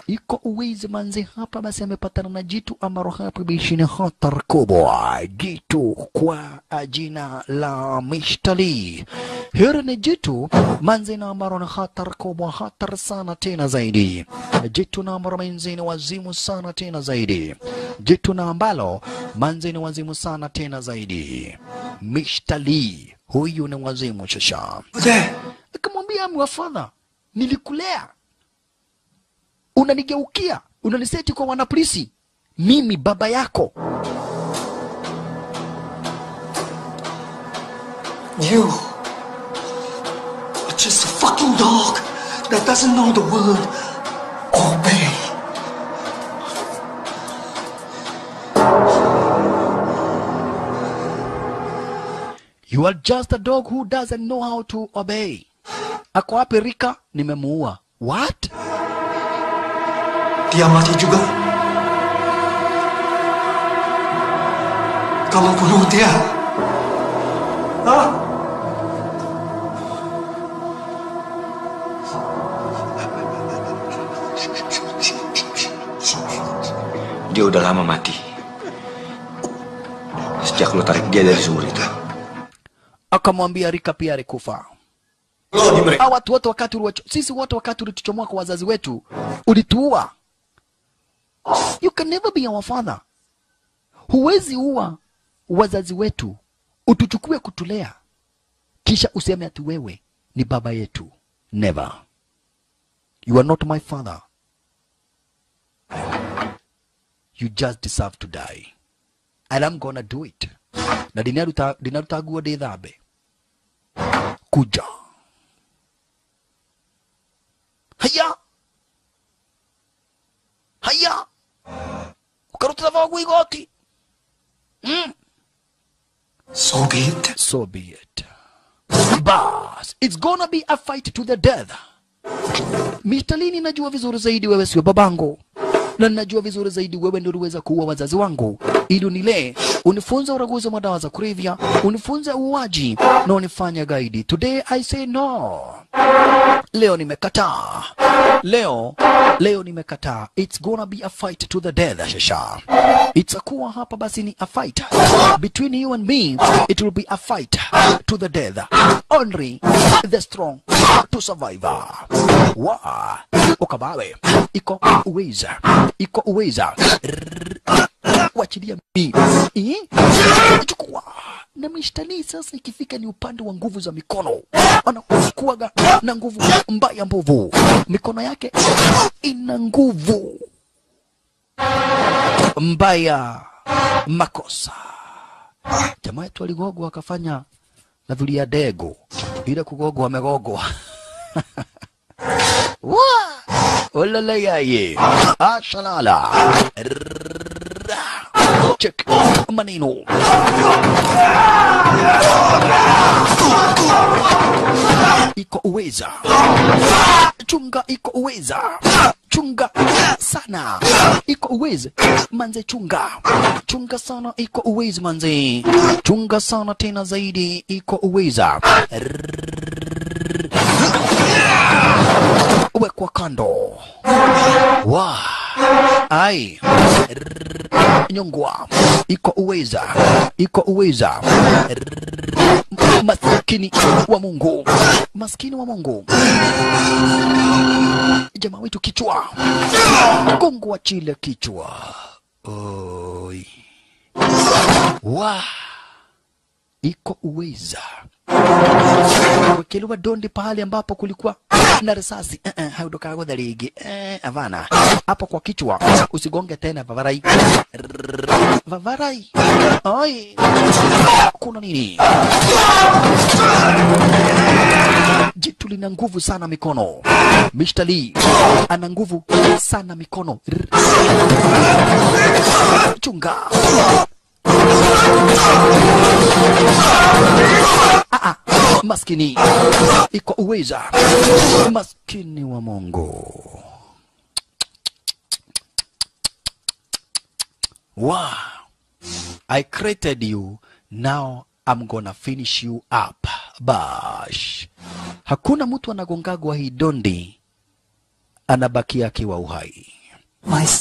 iko uweza manzi hapa basi amepatana na jitu ambalo hapa bishini hatari kubwa. Jitu kwa jina la Mr. Lee. Hili ni jitu manzi na ambalo ni hatari kubwa, hatari sana tena zaidi. Jitu na ambalo manzi ni wazimu sana tena zaidi. Jitu na ambalo manzi ni wazimu sana tena zaidi. Mr. Lee, huyu ni wazimu Shasha. Akamwambia mwafadha, nilikulea, unanigeukia, unaniseti kwa wanapolisi, mimi baba yako. You are just a fucking dog that doesn't know the word obey. You are just a dog who doesn't know how to obey. Ako wapi Rika? Nimemuua. What? Dia mati juga. Kamu bunuh dia. Hah? Dia udah lama mati. Sejak lo tarik dia dari sumur itu. Akamwambia Rika pia alikufa. Watu wote wakati sisi wote wakati ulituchomoa kwa wazazi wetu, ulituua. You can never be our father. Huwezi uwa wazazi wetu, utuchukue kutulea, kisha useme ati wewe ni baba yetu. Never. You are not my father. You just deserve to die. And I'm gonna do it. Na dinarutagua de dhabe. Kuja. Haya. Haya. Ukaruta vagu igoti. So be it. So be it. Bas, it's gonna be a fight to the death. Mr. Lini, najua vizuri zaidi wewe sio babangu. Na najua vizuri zaidi wewe ndio uweza kuua wazazi wangu ili unilee, unifunze uraguzi wa madawa za kulevya, unifunze uuaji na unifanye gaidi. Today I say no. Leo nimekataa. Leo nimekataa. It's gonna be a fight to the death, Shasha. Itakuwa hapa basi ni a fight between you and me. It will be a fight to the death. Only the strong to survive. Wa ukabawe iko uweza wachilia mimi chukua na mishtali. Sasa ikifika ni upande wa nguvu za mikono, anakuwa na nguvu mbaya mbovu. Mikono yake ina nguvu mbaya makosa. Jamaa yetu aligogwa akafanya na dhulia dego, bila kugogwa amegogwa. Olala yaye ashalala check maneno iko uweza chunga, iko uweza chunga sana, iko uweza manze, chunga sana, iko uweza manze, chunga sana tena zaidi, iko uweza wekwa kando. Wa ai nyongwa, iko uweza maskini wa Mungu, jamaa wetu kichwa gongo wa chile kichwa. Oi wa iko uweza wekelewa dondi pahali ambapo kulikuwa na risasi. Haudoka kwa daligi avana hapo kwa kichwa, usigonge tena vavarai. Oi, kuna nini? Jitu lina nguvu sana mikono. Mr. Lee ana nguvu sana mikono. Chunga. Maskini iko uweza, maskini wa Mungu. Wow, I created you, now I'm gonna finish you up. Bash. Hakuna mtu anagongagwa hii dondi anabakia akiwa uhai.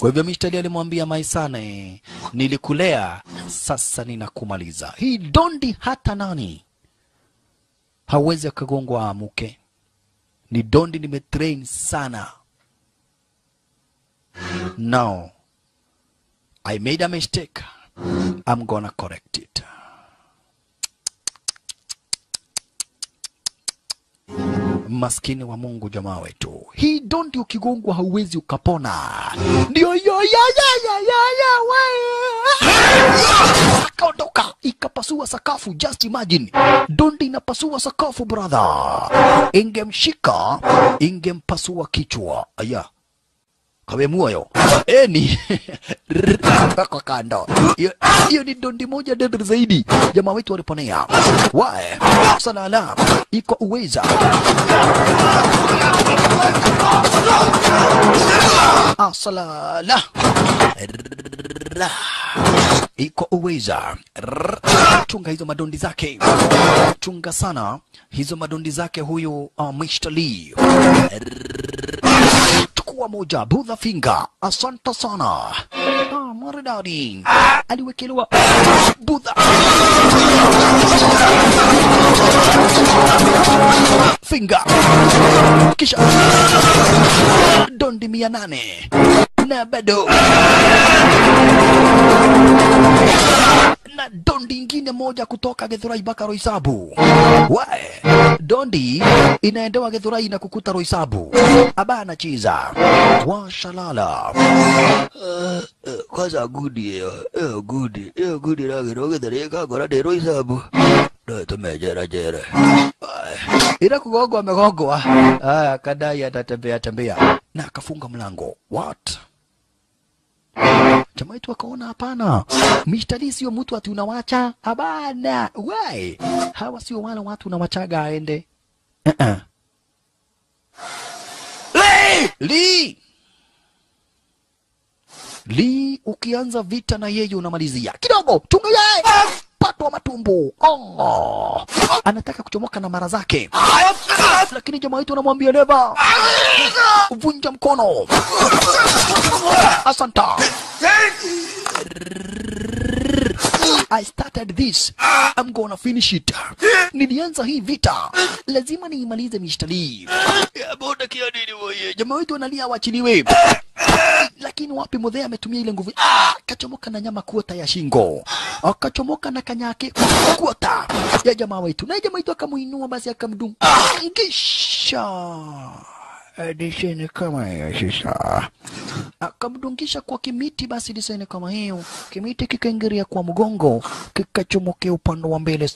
Kwa hivyo Mr. alimwambia Maisane, nilikulea, sasa ninakumaliza. Hii dondi hata nani hawezi akagongwa amuke. Ni dondi nimetrain sana. Now I made a mistake, I'm gonna correct it. Maskini wa Mungu jamaa wetu. Hii dondi ukigongwa hauwezi ukapona. Ndio ya kaondoka ikapasua sakafu. Just imagine, dondi inapasua sakafu brother. Ingemshika ingempasua kichwa. Aya, Kamemua yo. Eni. Kwa kando. Hiyo ni dondi moja deadly zaidi. Jamaa wetu waliponea. Wae. Salala. Iko uweza. Salala. Iko uweza. Chunga hizo madondi zake. Chunga sana hizo madondi zake huyu Mr. Lee. Chukua moja, Buddha Finger. Asante sana. Maridadi. Aliwekelewa Buddha Finger. Kisha dondi 800. Na bado na dondi ingine moja kutoka Githurai mpaka Roysambu. Wae, dondi inaendewa Githurai na kukuta Roysambu. Abana chiza. Washalala. Kwanza gudi gudi na Githurai kagora de Roysambu. Ndio tumejera jera. Ila kugogwa amegogwa. Kadai atatembea na akafunga mlango. What? Jamaa wetu akaona hapana. Mr. Lee sio mtu ati unawacha. Habana. Why? Hawa sio wale watu unawachaga aende. Lee ukianza vita na yeye unamalizia. Kidogo, chunga yeye. Patwa matumbo. Anataka kuchomoka na mara zake. Lakini jamaa wetu anamwambia neva. Vunja mkono. Asanta. I started this. I'm gonna finish it. Nilianza hii vita. Lazima niimalize Mr. Lee. Mbona kia nini wewe? Jamaa wetu analia wachiliwe. Lakini wapi Modhe ametumia ile nguvu. Akachomoka na nyama kuota ya shingo. Akachomoka na kanyake kuota ya jamaa wetu. Na jamaa wetu akamuinua basi akamdunga. Kisha design kama hiyo sasa. Akamdungisha kwa kimiti basi design kama hiyo. Kimiti kikaingiria kwa mgongo, kikachomokea upande wa mbele